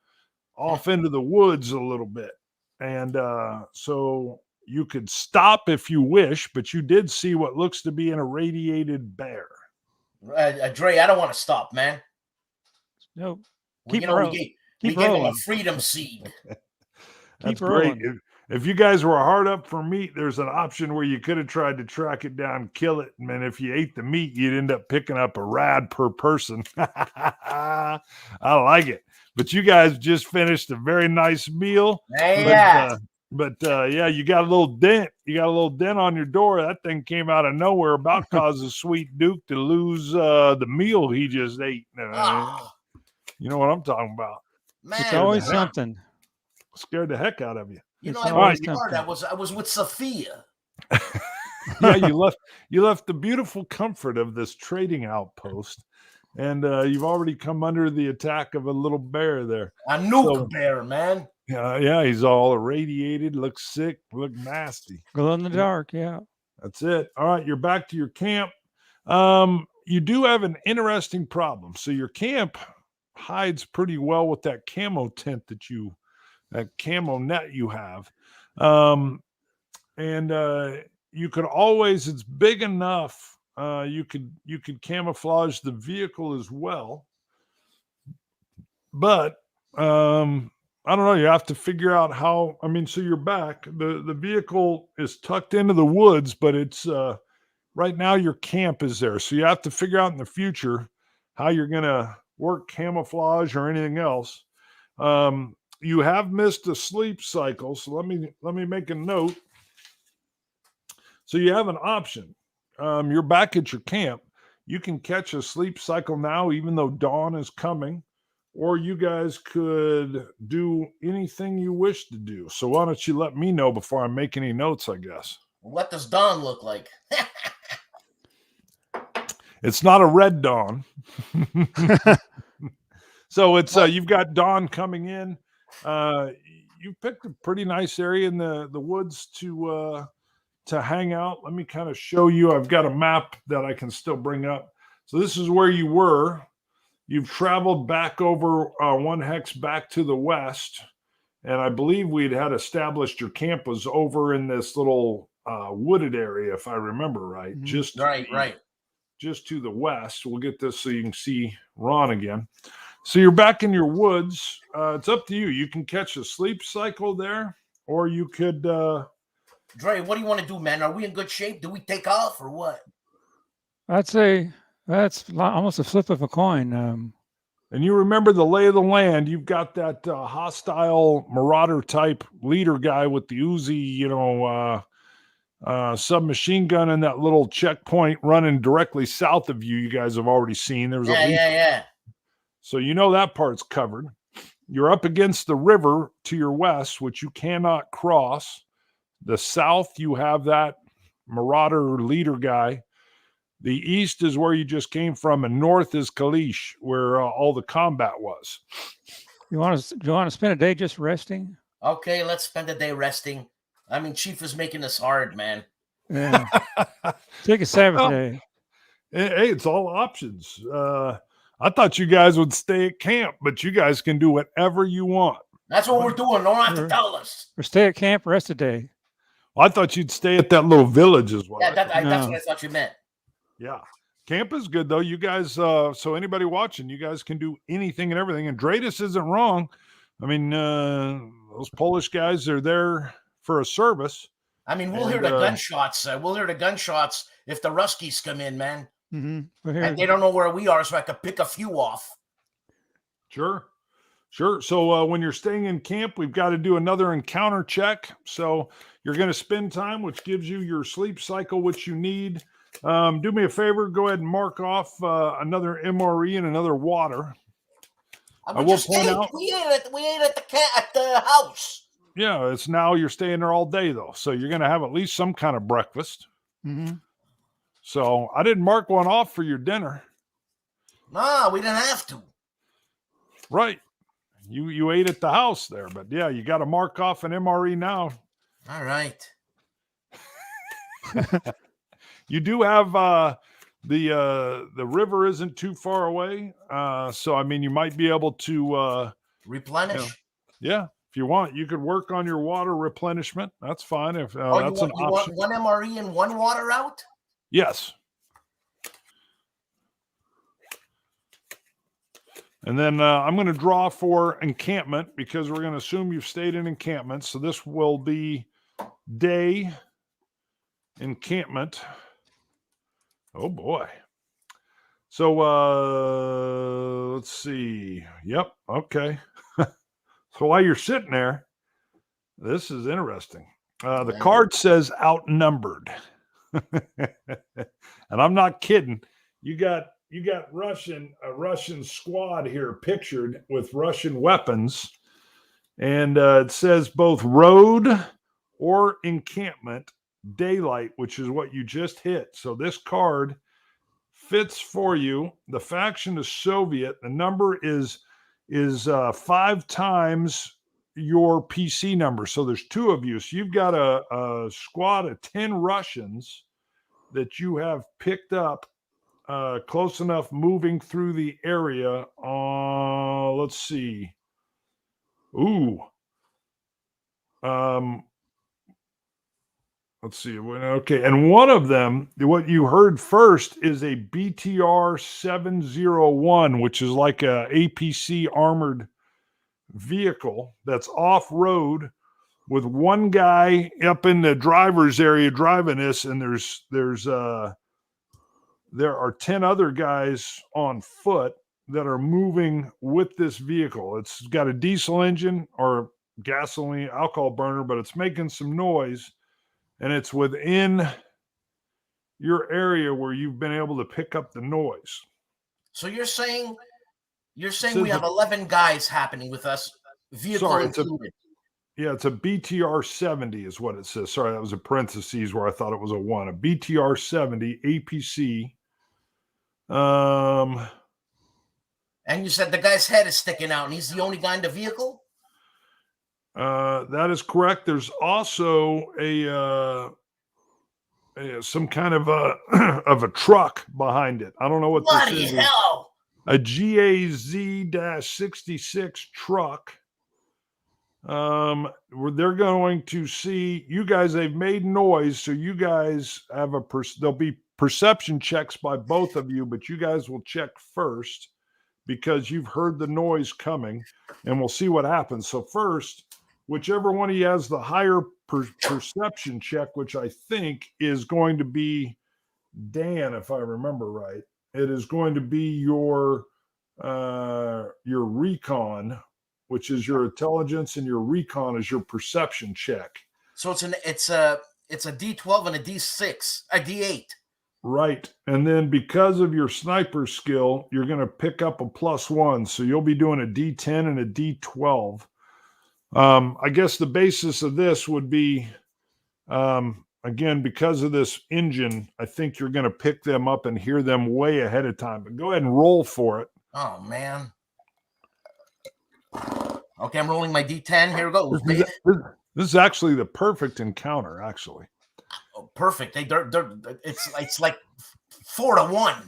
into the woods a little bit. And so you could stop if you wish, but you did see what looks to be an irradiated bear. Dre, I don't want to stop, man. No, We gave him a freedom seed. That's great. If you guys were hard up for meat, there's an option where you could have tried to track it down, kill it, and then if you ate the meat, you'd end up picking up a rad per person. I like it. But you guys just finished a very nice meal. Yeah. But you got a little dent. You got a little dent on your door. That thing came out of nowhere, about causes Sweet Duke to lose the meal he just ate. You know what I'm talking about. Man, it's always something. Scared the heck out of you. You know, I was with Zophia. Yeah, you left the beautiful comfort of this trading outpost, and you've already come under the attack of a little bear there. A nuke bear, man. Yeah, he's all irradiated, looks sick, look nasty. Glow in the dark, yeah. That's it. All right, you're back to your camp. You do have an interesting problem. So your camp hides pretty well with that camo tent that camo net you have. and you could always, it's big enough, you could camouflage the vehicle as well. But I don't know, you have to figure out how. I mean, so you're back. The vehicle is tucked into the woods, but it's right now your camp is there. So you have to figure out in the future how you're gonna work camouflage or anything else. You have missed a sleep cycle, so let me make a note. So you have an option. You're back at your camp. You can catch a sleep cycle now, even though dawn is coming, or you guys could do anything you wish to do. So why don't you let me know before I make any notes, I guess. What does dawn look like? It's not a red dawn. So it's you've got dawn coming in. You picked a pretty nice area in the woods to hang out. Let me kind of show you. I've got a map that I can still bring up. So this is where you were. You've traveled back over one hex back to the west, and I believe we'd had established your camp was over in this little wooded area, if I remember right. Mm-hmm. Just Right. Just to the west. We'll get this so you can see Ron again. So you're back in your woods. It's up to you. You can catch a sleep cycle there, or you could. Dre, what do you want to do, man? Are we in good shape? Do we take off or what? I'd say that's almost a flip of a coin. And you remember the lay of the land. You've got that hostile marauder type leader guy with the Uzi, submachine gun and that little checkpoint running directly south of you. You guys have already seen. There's Yeah. So you know that part's covered. You're up against the river to your west, which you cannot cross. The south, you have that marauder leader guy. The east is where you just came from, and north is Kalish, where all the combat was. You want to spend a day just resting? Okay, let's spend a day resting. I mean, Chief is making this hard, man. Yeah. Take a Sabbath day. Hey, it's all options. I thought you guys would stay at camp, but you guys can do whatever you want. That's what we're doing. Don't have to tell us. Or stay at camp, rest a day. Well, I thought you'd stay at that little village as well. Yeah, that's what I thought you meant. Yeah. Camp is good, though. You guys, so anybody watching, you guys can do anything and everything. And Dradus isn't wrong. I mean, those Polish guys are there for a service. I mean, we'll hear the gunshots. We'll hear the gunshots if the Ruskies come in, man. Mm-hmm. And they don't know where we are, so I could pick a few off. Sure. So when you're staying in camp, we've got to do another encounter check. So you're going to spend time, which gives you your sleep cycle, which you need. Do me a favor. Go ahead and mark off another MRE and another water. I will point out we ate at the house. Yeah, it's now you're staying there all day though, so you're going to have at least some kind of breakfast. Mm-hmm. So I didn't mark one off for your dinner. No, we didn't have to. Right. You ate at the house there, but yeah, you got to mark off an MRE now. All right. You do have the river isn't too far away, so I mean you might be able to replenish. Yeah, if you want, you could work on your water replenishment. That's fine. If that's an option. You want one MRE and one water out? Yes. And then I'm going to draw for encampment because we're going to assume you've stayed in encampment. So this will be day encampment. Oh, boy. So let's see. Yep. Okay. So while you're sitting there, this is interesting. The card says outnumbered. And I'm not kidding. You got a Russian squad here pictured with Russian weapons. And it says both road or encampment, daylight, which is what you just hit. So this card fits for you. The faction is Soviet. The number is 5 times your PC number. So there's 2 of you. So you've got a squad of 10 Russians that you have picked up close enough moving through the area. Let's see. Ooh. let's see. Okay, and one of them, what you heard first, is a BTR-701, which is like a APC armored vehicle that's off-road with one guy up in the driver's area driving this, and there are 10 other guys on foot that are moving with this vehicle. It's got a diesel engine or gasoline alcohol burner, but it's making some noise, and it's within your area where you've been able to pick up the noise. So you're saying we have 11 guys happening with us, vehicle included. It's a BTR-70 is what it says. Sorry, that was a parentheses where I thought it was a 1. A BTR-70 APC. And you said the guy's head is sticking out, and he's the only guy in the vehicle? That is correct. There's also some kind of a truck behind it. I don't know what Bloody this is. hell! A GAZ-66 truck. They're going to see you guys. They've made noise, so you guys have there'll be perception checks by both of you, but you guys will check first because you've heard the noise coming, and we'll see what happens. So first, whichever one of you has the higher perception check, which I think is going to be Dan, if I remember right. It is going to be your recon, which is your intelligence, and your recon is your perception check. So it's a D12 and a D6, a D8. Right. And then because of your sniper skill, you're going to pick up a +1. So you'll be doing a D10 and a D12. I guess the basis of this would be, again, because of this engine, I think you're going to pick them up and hear them way ahead of time. But go ahead and roll for it. Oh, man. Okay, I'm rolling my D10. Here we go. This is actually the perfect encounter, actually. Oh, perfect. It's like 4-1.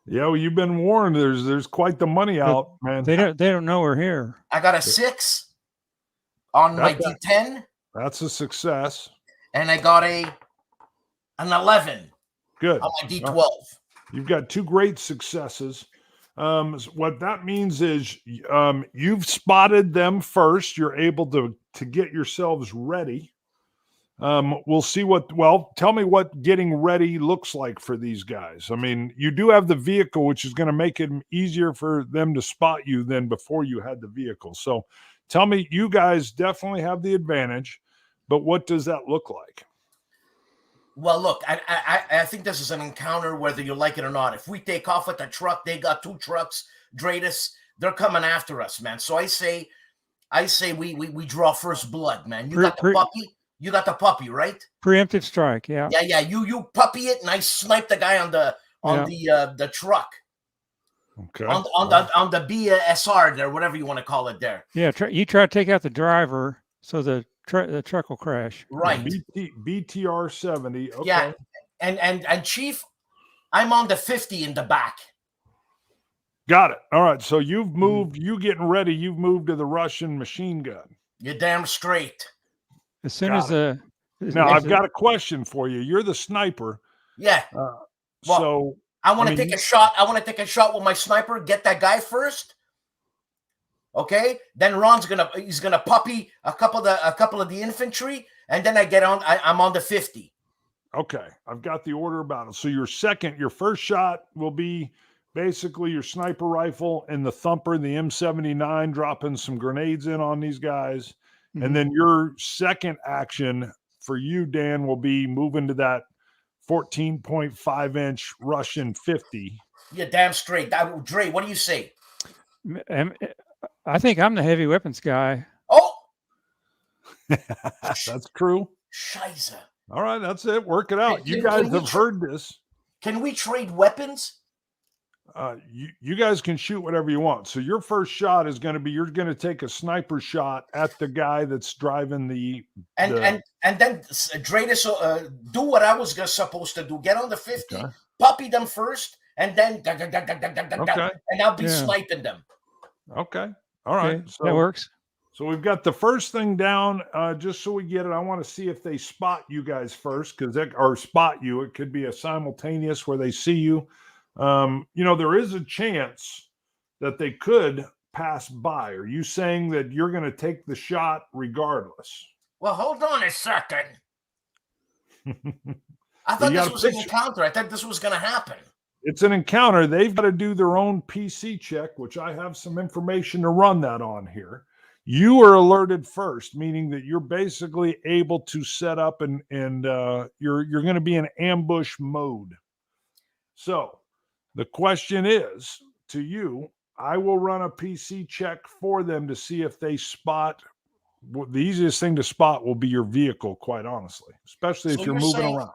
Yeah, well, you've been warned. There's quite the money out, man. They don't know we're here. I got a 6 on my D10. That's a success. And I got an 11. Good. On my D12. You've got 2 great successes. What that means is you've spotted them first. You're able to get yourselves ready. We'll see tell me what getting ready looks like for these guys. I mean, you do have the vehicle, which is going to make it easier for them to spot you than before you had the vehicle. So tell me, you guys definitely have the advantage, but what does that look like? Well, look, I think this is an encounter whether you like it or not. If we take off with the truck, they got 2 trucks, Dradus, they're coming after us, man. So I say we draw first blood, man. You got the puppy. You got the puppy, right? Preemptive strike, yeah. Yeah. You puppy it, and I snipe the guy on the truck. Okay. On the BSR there, whatever you want to call it there. Yeah, you try to take out the driver, so the truck will crash. Right. BTR-70. Okay. Yeah. And Chief, I'm on the 50 in the back. Got it. All right. So you've moved. You getting ready? You've moved to the Russian machine gun. You're damn straight. As soon as now I've got a question for you. You're the sniper. Yeah. So I want to take a shot. I want to take a shot with my sniper. Get that guy first. Okay. Then Ron's he's gonna puppy a couple of the infantry, and then I get on. I'm on the 50. Okay. I've got the order about it. So your first shot will be basically your sniper rifle and the thumper, the M79, dropping some grenades in on these guys. Mm-hmm. And then your second action for you, Dan, will be moving to that 14.5-inch Russian 50. Yeah, damn straight. Dre, what do you say? I think I'm the heavy weapons guy. Oh! That's true. Scheiße. All right, that's it. Work it out. You guys have heard this. Can we trade weapons? You guys can shoot whatever you want. So your first shot is going to be, you're going to take a sniper shot at the guy that's driving and then Dradus do what I was supposed to do. Get on the 50, okay. Puppy them first, and then and I'll be sniping them. Okay. All right. Okay. So that works. So we've got the first thing down, just so we get it. I want to see if they spot you guys first, or spot you. It could be a simultaneous where they see you. There is a chance that they could pass by. Are you saying that you're going to take the shot regardless? Well, hold on a second. I thought this was an encounter. I thought this was going to happen. It's an encounter. They've got to do their own PC check, which I have some information to run that on here. You are alerted first, meaning that you're basically able to set up and you're going to be in ambush mode. So the question is to you, I will run a PC check for them to see if they spot. The easiest thing to spot will be your vehicle, quite honestly, especially if you're moving around.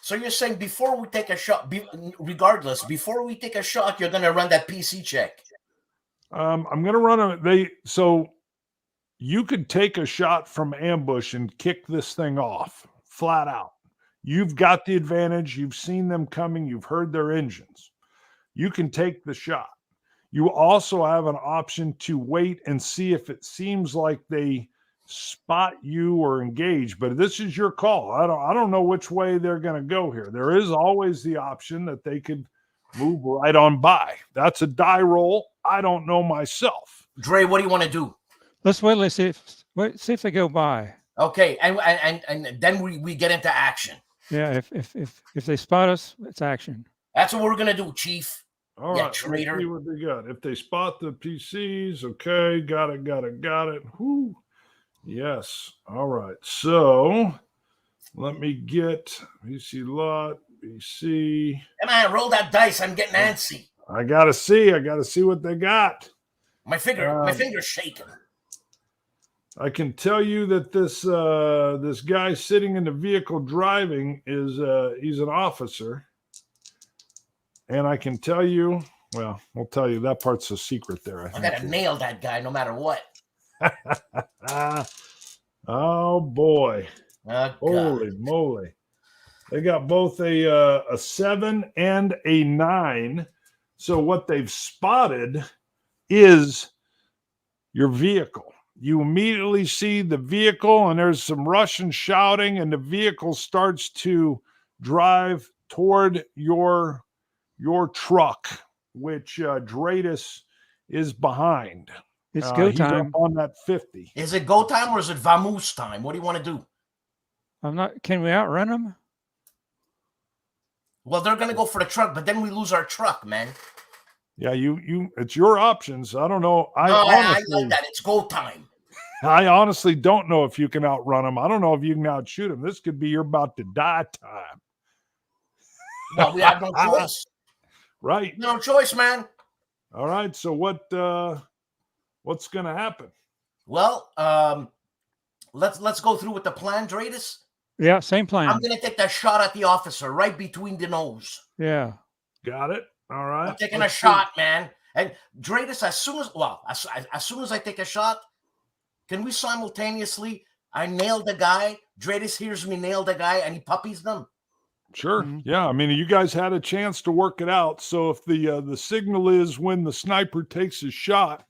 So you're saying before we take a shot, before we take a shot, you're going to run that PC check? I'm going to run so you could take a shot from ambush and kick this thing off flat out. You've got the advantage. You've seen them coming. You've heard their engines. You can take the shot. You also have an option to wait and see if it seems like they spot you or engage, but this is your call. I don't know which way they're going to go here. There is always the option that they could move right on by. That's a die roll. I don't know myself. Dre, what do you want to do? Let's wait. Let's see if they go by. Okay, and then we get into action. Yeah, if they spot us, it's action. That's what we're gonna do, Chief. All right, traitor. Let's see what they got. If they spot the PCs, okay, got it. Whoo. Yes. All right. So let me get BC lot, BC. Come on, roll that dice. I'm getting antsy. I gotta see what they got. My finger's shaking. I can tell you that this guy sitting in the vehicle driving is he's an officer. And I can tell you, well, I'll tell you that part's a secret there. I gotta nail that guy no matter what. Oh boy. Holy moly. They got both a 7 and a 9. So what they've spotted is your vehicle. You immediately see the vehicle, and there's some Russian shouting, and the vehicle starts to drive toward your truck, which Dradus is behind. It's go time on that 50. Is it go time or is it vamoose time? What do you want to do? Can we outrun them? Well, they're gonna go for the truck, but then we lose our truck, man. Yeah, it's your options. I don't know. I like that. It's go time. I honestly don't know if you can outrun them. I don't know if you can outshoot them. This could be you're about to die time. Well, we have no choice. Right. No choice, man. All right. So what's going to happen? Well, let's go through with the plan, Dradus. Yeah, same plan. I'm going to take that shot at the officer right between the nose. Yeah. Got it. All right. I'm taking a shot, man. And Dradus, as soon as I take a shot, can we simultaneously, I nailed the guy, Dradus hears me nail the guy, and he puppies them? Sure. Yeah. I mean, you guys had a chance to work it out. So if the signal is when the sniper takes his shot,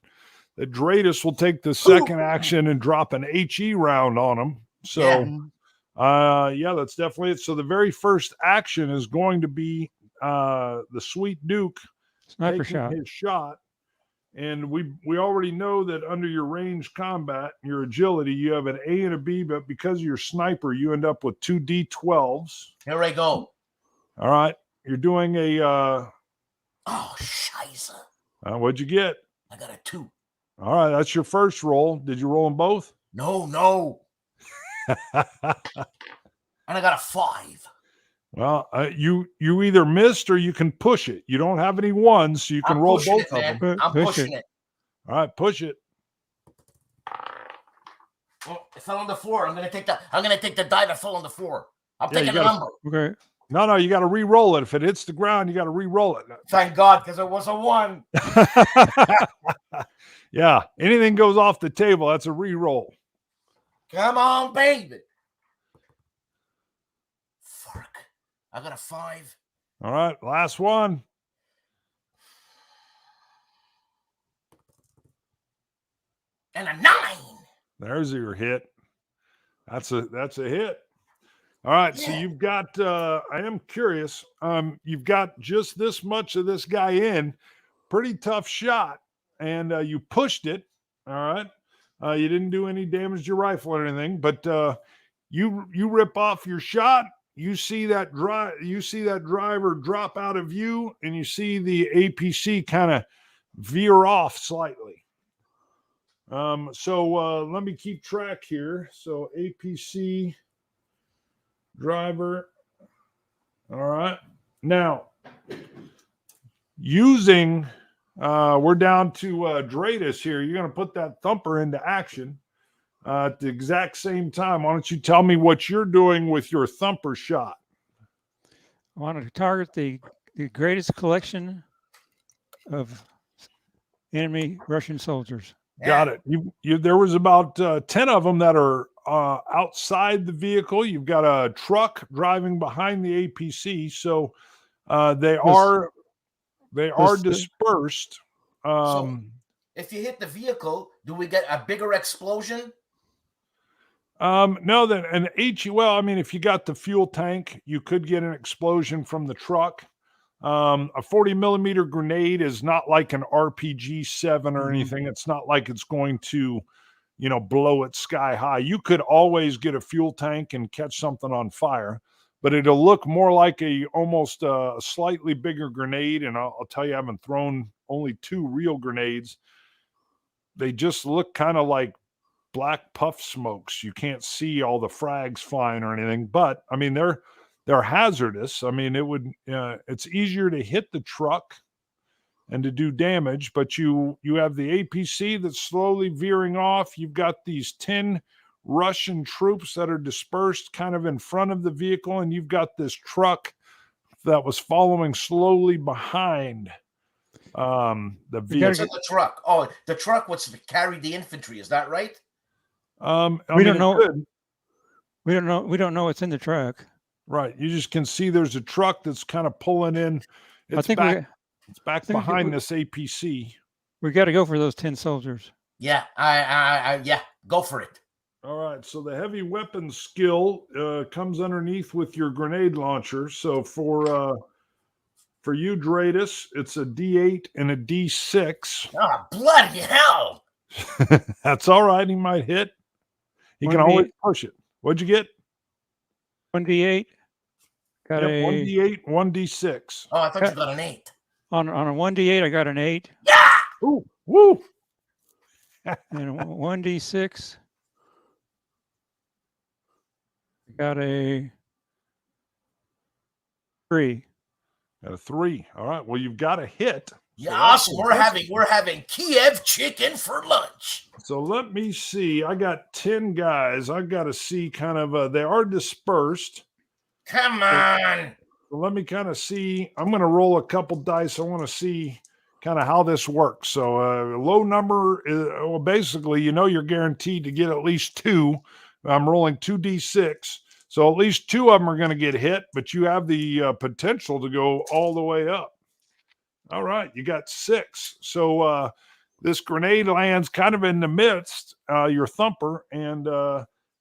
that Dradus will take the second action and drop an HE round on him. So, yeah, that's definitely it. So the very first action is going to be the Sweet Duke sniper taking his shot. And we already know that under your range combat, your agility, you have an A and a B, but because of your sniper, you end up with 2 D12s. Here I go. All right. You're doing a... oh, scheisse. What'd you get? I got a 2. All right. That's your first roll. Did you roll them both? No. And I got a 5. Well, you either missed or you can push it. You don't have any ones, so you can roll both of them. I'm pushing it. All right, push it. Oh, it fell on the floor. I'm gonna take the die that fell on the floor. I'm taking a number. Okay. No, you got to re-roll it. If it hits the ground, you got to re-roll it. Thank God, because it was a 1. Yeah, anything goes off the table, that's a re-roll. Come on, baby. Fuck. I got a 5. All right, last one. And a 9. There's your hit. That's a hit. All right, so you've got I am curious. You've got just this much of this guy in. Pretty tough shot, and you pushed it. All right. You didn't do any damage to your rifle or anything, but you rip off your shot. You see that driver drop out of view, and you see the APC kind of veer off slightly. So let me keep track here. So APC driver. All right. Now, using we're down to Dradus here. You're going to put that thumper into action at the exact same time. Why don't you tell me what you're doing with your thumper shot? I want to target the greatest collection of enemy Russian soldiers. Got it. There was about 10 of them that are outside the vehicle. You've got a truck driving behind the APC, so they are dispersed. So if you hit the vehicle, do we get a bigger explosion? No, then well, I mean, if you got the fuel tank, you could get an explosion from the truck. A 40 millimeter grenade is not like an RPG-7 or anything. It's not like it's going to, blow it sky high. You could always get a fuel tank and catch something on fire, but it'll look more like almost a slightly bigger grenade. And I'll tell you, I haven't thrown only 2 real grenades. They just look kind of like black puff smokes. You can't see all the frags flying or anything, but I mean, they're hazardous. I mean, it's easier to hit the truck and to do damage, but you have the APC that's slowly veering off. You've got these 10 Russian troops that are dispersed kind of in front of the vehicle, and you've got this truck that was following slowly behind the vehicle. The truck. Oh, the truck was carried the infantry. Is that right? We don't know. We don't know what's in the truck. Right. You just can see there's a truck that's kind of pulling in. It's back behind this APC. We got to go for those 10 soldiers. Yeah, yeah, go for it. All right. So the heavy weapons skill comes underneath with your grenade launcher. So for you, Dradus, it's a D8 and a D6. Oh, bloody hell! That's all right. He might hit. He can always push it. What'd you get? 1D8. Got a 1D8, 1D6. Oh, I thought you got an 8. On a 1D8, I got an 8. Yeah! Ooh, woo! And 1D6. I got a 3. Got a 3. All right. Well, you've got a hit. Yes, so we're having Kiev chicken for lunch. So let me see. I got 10 guys. I've got to see kind of they are dispersed. Come on. So let me kind of see. I'm going to roll a couple dice. I want to see kind of how this works. So low number is, well, basically, you're guaranteed to get at least 2. I'm rolling 2D6. So at least 2 of them are going to get hit, but you have the potential to go all the way up. All right, you got 6. So this grenade lands kind of in the midst, your thumper, and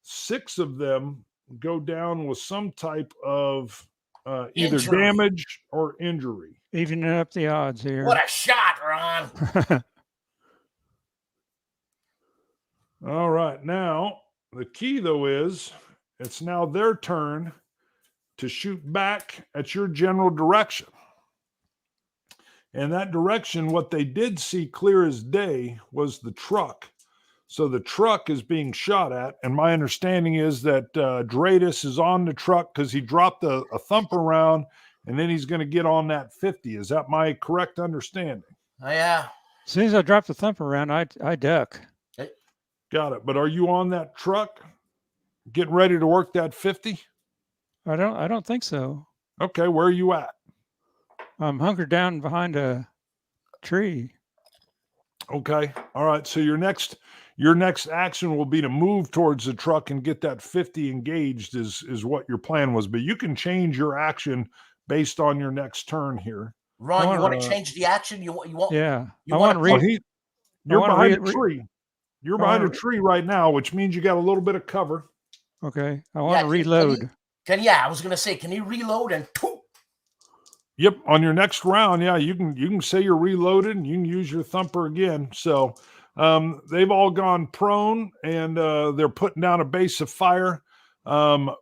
6 of them go down with some type of either damage or injury. Evening up the odds here. What a shot, Ron. All right, now the key, though, is it's now their turn to shoot back at your general direction. And that direction, what they did see clear as day was the truck. So the truck is being shot at. And my understanding is that Dradus is on the truck because he dropped a thumper round, and then he's going to get on that 50. Is that my correct understanding? Oh, yeah. As soon as I drop the thumper round, I duck. Got it. But are you on that truck getting ready to work that 50? I don't think so. Okay, where are you at? I'm hunkered down behind a tree. Okay. All right. So your next action will be to move towards the truck and get that 50 engaged is what your plan was. But you can change your action based on your next turn here. Ron, you want to change the action? You want? Yeah. You I want to read. You're behind a tree. You're behind a tree right now, which means you got a little bit of cover. Okay. I want to reload. I was gonna say, can you reload and poof? Yep, on your next round, yeah, you can say you're reloaded and you can use your thumper again. So they've all gone prone and they're putting down a base of fire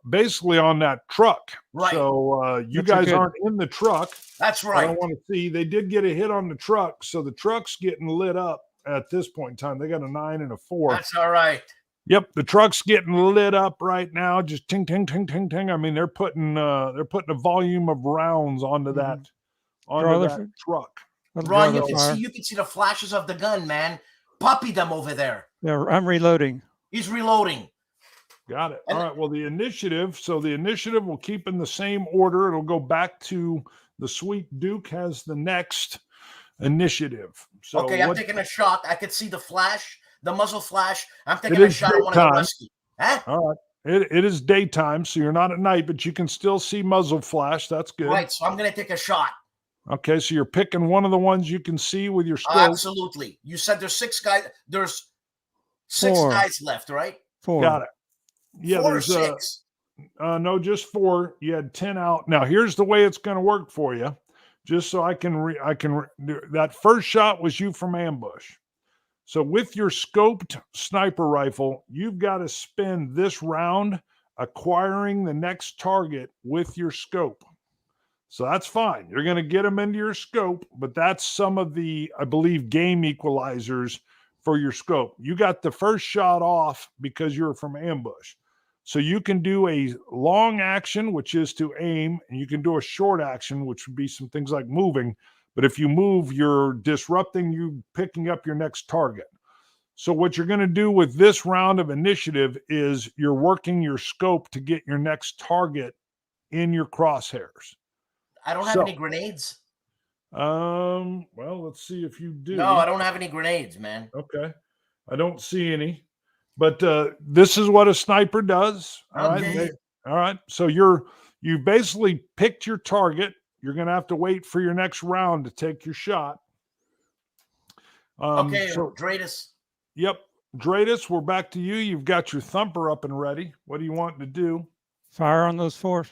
basically on that truck. Right. So you guys aren't in the truck. That's right. I don't want to see. They did get a hit on the truck, so the truck's getting lit up at this point in time. They got a 9 and a 4. That's all right. Yep, the truck's getting lit up right now. Just ting, ting, ting, ting, ting. I mean, they're putting a volume of rounds onto that truck. Ron, you can see the flashes of the gun, man. Puppy them over there. Yeah, I'm reloading. He's reloading. Got it. All right. Well, the initiative will keep in the same order. It'll go back to the Sweet Duke has the next initiative. So okay, I'm taking a shot. I could see the flash. The muzzle flash. I'm taking a shot at one of the rescue. Huh? All right. It is daytime, so you're not at night, but you can still see muzzle flash. That's good. Right, so I'm going to take a shot. Okay, so you're picking one of the ones you can see with your scope. Absolutely. You said there's 6 guys. There's 6 guys left, right? 4. Got it. Yeah, 4 or 6. No, just 4. You had 10 out. Now, here's the way it's going to work for you. Just so I can that first shot was you from ambush. So with your scoped sniper rifle, you've got to spend this round acquiring the next target with your scope. So that's fine. You're going to get them into your scope, but that's some of the, I believe, game equalizers for your scope. You got the first shot off because you're from ambush. So you can do a long action, which is to aim, and you can do a short action, which would be some things like moving. But if you move, you're disrupting you picking up your next target. So what you're going to do with this round of initiative is you're working your scope to get your next target in your crosshairs. I don't have any grenades. Well, let's see if you do. No, I don't have any grenades, man. Okay. I don't see any. But this is what a sniper does. All okay. All right. So you basically picked your target. You're going to have to wait for your next round to take your shot. Okay, so Dradus. Yep. Dradus, we're back to you. You've got your thumper up and ready. What do you want to do? Fire on those 4.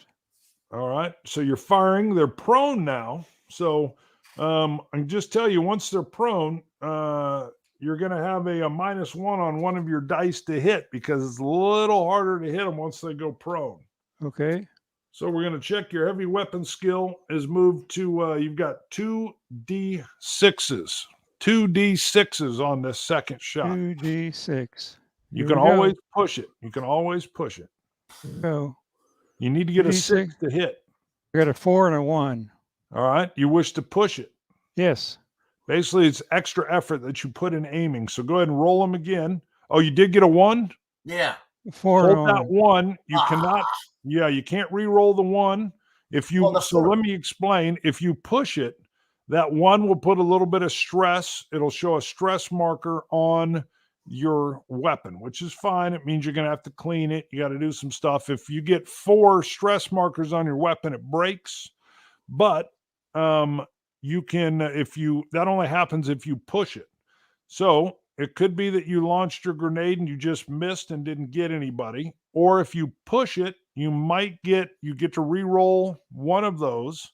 All right. So you're firing. They're prone now. So I can just tell you, once they're prone, you're going to have a -1 on one of your dice to hit because it's a little harder to hit them once they go prone. Okay. So we're going to check your heavy weapon skill is moved to, you've got 2d6s. 2d6s on this second shot. 2d6. You can always push it. You can always push it. Go. You need to get a 6 to hit. I got a 4 and a 1. All right. You wish to push it. Yes. Basically, it's extra effort that you put in aiming. So go ahead and roll them again. Oh, you did get a 1? Yeah. 4. Hold that 1. You cannot. Yeah, you can't re-roll the 1. If you let me explain. If you push it, that 1 will put a little bit of stress. It'll show a stress marker on your weapon, which is fine. It means you're going to have to clean it. You got to do some stuff. If you get 4 stress markers on your weapon, it breaks. But you can, that only happens if you push it. So it could be that you launched your grenade and you just missed and didn't get anybody. Or if you push it, you get to re-roll one of those,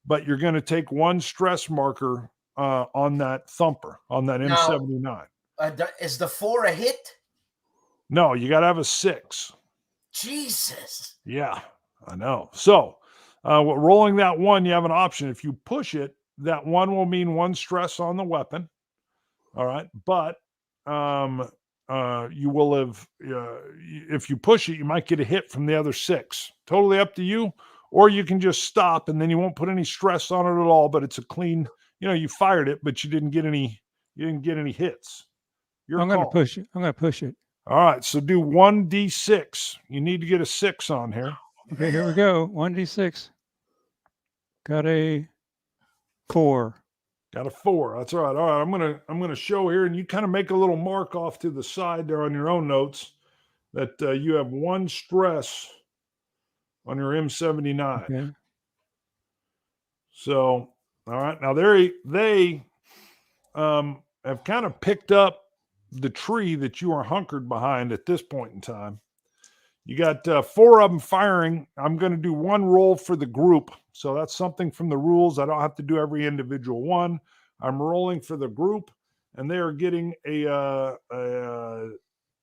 but you're going to take 1 stress marker on that thumper, on that M79. Is the 4 a hit? No, you got to have a 6. Jesus. Yeah, I know. So rolling that 1, you have an option. If you push it, that 1 will mean 1 stress on the weapon. All right. But you will have, if you push it, you might get a hit from the other 6. Totally up to you. Or you can just stop and then you won't put any stress on it at all. But it's a clean, you fired it, but you didn't get any hits. I'm going to push it. I'm going to push it. All right. So do 1d6. You need to get a 6 on here. Okay, here we go. 1d6. Got a 4. Got a 4. That's all right. All right. I'm gonna show here, and you kind of make a little mark off to the side there on your own notes that you have 1 stress on your M79. Okay. So, all right. Now they have kind of picked up the tree that you are hunkered behind at this point in time. You got 4 of them firing. I'm going to do 1 roll for the group. So that's something from the rules. I don't have to do every individual one. I'm rolling for the group, and they are getting a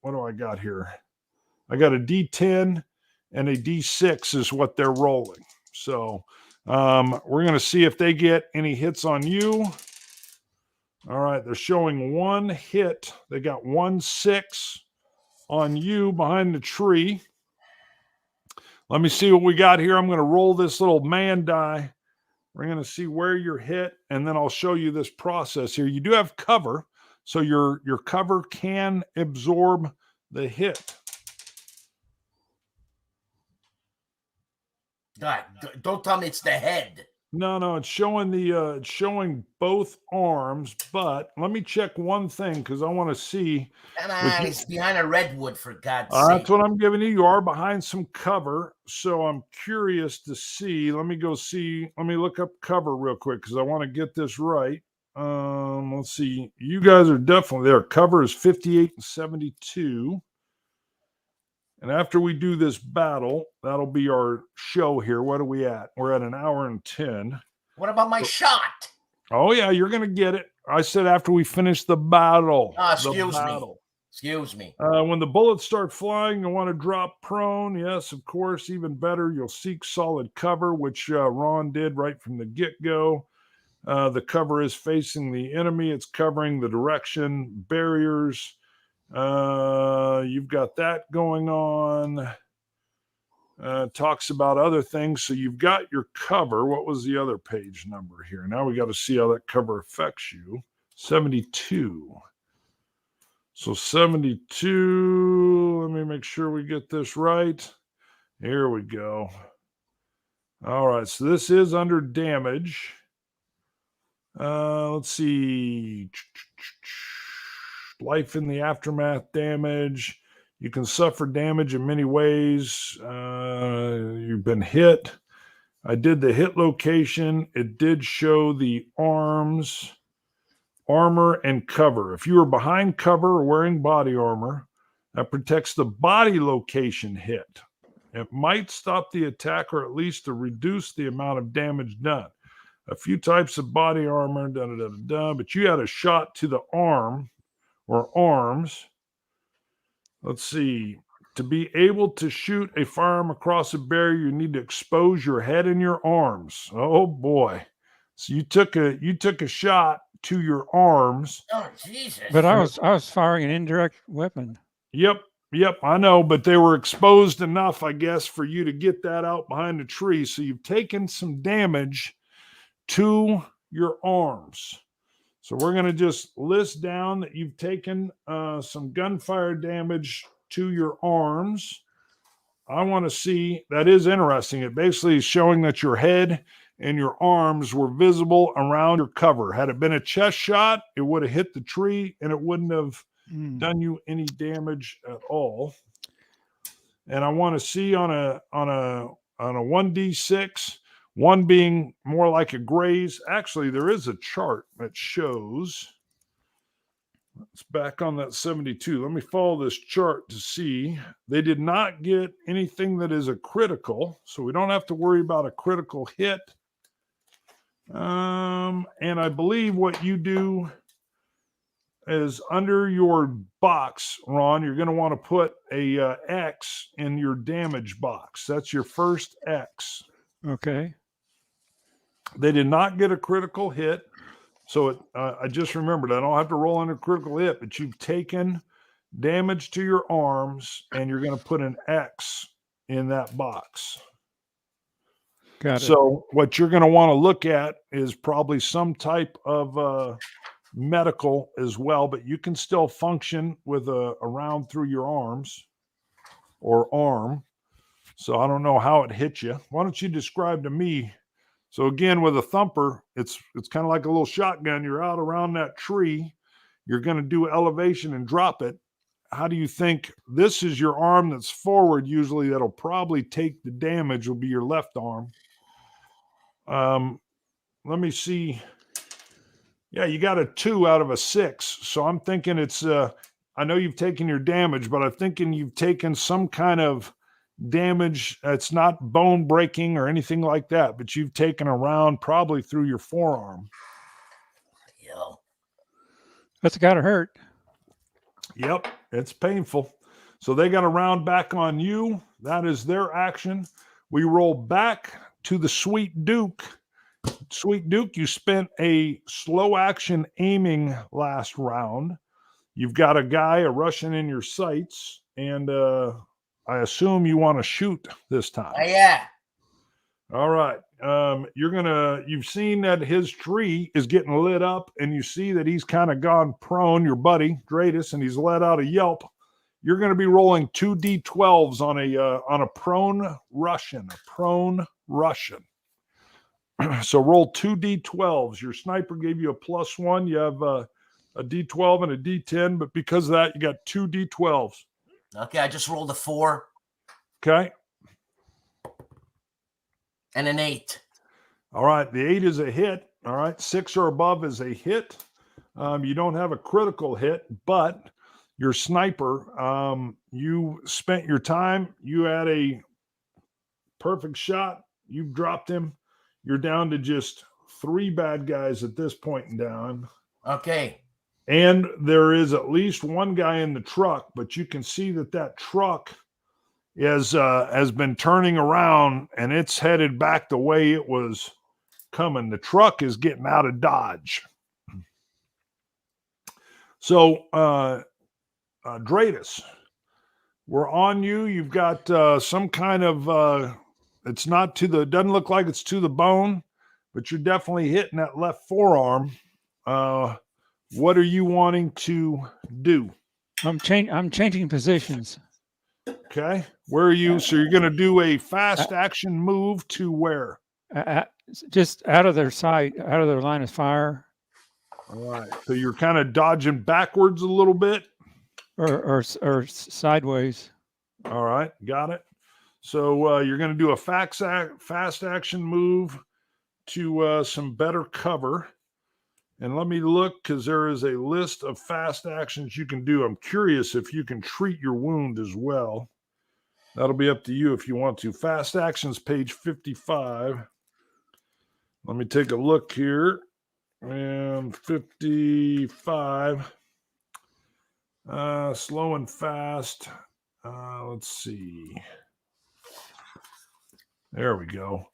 what do I got here? I got a D10 and a D6 is what they're rolling. So we're going to see if they get any hits on you. All right, they're showing 1 hit. They got 1 6 on you behind the tree. Let me see what we got here. I'm going to roll this little man die. We're going to see where you're hit, and then I'll show you this process here. You do have cover, so your cover can absorb the hit. God, don't tell me it's the head. No, it's showing both arms, but let me check one thing because I want to see. Come on, he's behind a redwood, for God's sake. That's what I'm giving you. You are behind some cover, so I'm curious to see. Let me go see. Let me look up cover real quick because I want to get this right. Let's see. You guys are definitely there. Cover is 58 and 72. And after we do this battle, that'll be our show here. What are we at? We're at 1 hour and 10. What about my shot? Oh, yeah, you're going to get it. I said after we finish the battle. Excuse me. When the bullets start flying, you want to drop prone. Yes, of course, even better. You'll seek solid cover, which Ron did right from the get-go. The cover is facing the enemy. It's covering the direction, barriers. You've got that going on. Talks about other things. So you've got your cover. What was the other page number here? Now we got to see how that cover affects you. 72. So 72. Let me make sure we get this right. Here we go. All right. So this is under damage. Let's see. Life in the aftermath damage. You can suffer damage in many ways. You've been hit. I did the hit location. It did show the arms, armor, and cover. If you are behind cover or wearing body armor, that protects the body location hit. It might stop the attack or at least to reduce the amount of damage done. A few types of body armor, but you had a shot to the arm or arms. Let's see. To be able to shoot a firearm across a barrier, you need to expose your head and your arms. Oh boy. So you took a shot to your arms. Oh Jesus. But I was firing an indirect weapon. Yep, I know, but they were exposed enough, I guess, for you to get that out behind the tree. So you've taken some damage to your arms. So we're going to just list down that you've taken some gunfire damage to your arms. I want to see, that is interesting. It basically is showing that your head and your arms were visible around your cover. Had it been a chest shot, it would have hit the tree and it wouldn't have done you any damage at all. And I want to see on a 1d6, 1 being more like a graze. Actually, there is a chart that shows. It's back on that 72. Let me follow this chart to see. They did not get anything that is a critical, so we don't have to worry about a critical hit. And I believe what you do is under your box, Ron, you're going to want to put a X in your damage box. That's your first X. Okay. They did not get a critical hit. So I just remembered, I don't have to roll on a critical hit, but you've taken damage to your arms and you're going to put an X in that box. Got it. So what you're going to want to look at is probably some type of medical as well, but you can still function with a round through your arms or arm. So I don't know how it hit you. Why don't you describe to me? So again, with a thumper, it's kind of like a little shotgun. You're out around that tree. You're going to do elevation and drop it. How do you think this is your arm that's forward? Usually that'll probably take the damage, will be your left arm. Let me see. Yeah, you got a 2 out of a 6. So I'm thinking it's I know you've taken your damage, but I'm thinking you've taken some kind of damage. It's not bone breaking or anything like that, but you've taken a round probably through your forearm. Yo. That's gotta hurt. Yep, it's painful. So they got a round back on you. That is their action. We roll back to the Sweet Duke. Sweet Duke, you spent a slow action aiming last round. You've got a Russian in your sights, and I assume you want to shoot this time. Yeah. All right. You've seen that his tree is getting lit up, and you see that he's kind of gone prone, your buddy, Dradus, and he's let out a yelp. You're going to be rolling 2d12s on a prone Russian. So roll 2d12s. Your sniper gave you a +1. You have a d12 and a d10, but because of that, you got 2 d12s. Okay, I just rolled a 4. Okay. And an 8. All right. The 8 is a hit. All right. 6 or above is a hit. You don't have a critical hit, but your sniper, you spent your time. You had a perfect shot. You've dropped him. You're down to just 3 bad guys at this point in time. Okay. And there is at least one guy in the truck, but you can see that truck has been turning around, and it's headed back the way it was coming. The truck is getting out of Dodge. So, Dradus, we're on you. You've got some kind of it's not to the, doesn't look like it's to the bone, but you're definitely hitting that left forearm. What are you wanting to do? I'm changing positions. Okay. Where are you? So you're going to do a fast action move to where? Just out of their sight, out of their line of fire. All right. So you're kind of dodging backwards a little bit? Or sideways. All right. Got it. So you're going to do a fast action move to some better cover. And let me look, because there is a list of fast actions you can do. I'm curious if you can treat your wound as well. That'll be up to you if you want to. Fast actions, page 55. Let me take a look here. And 55. Slow and fast. Let's see. There we go.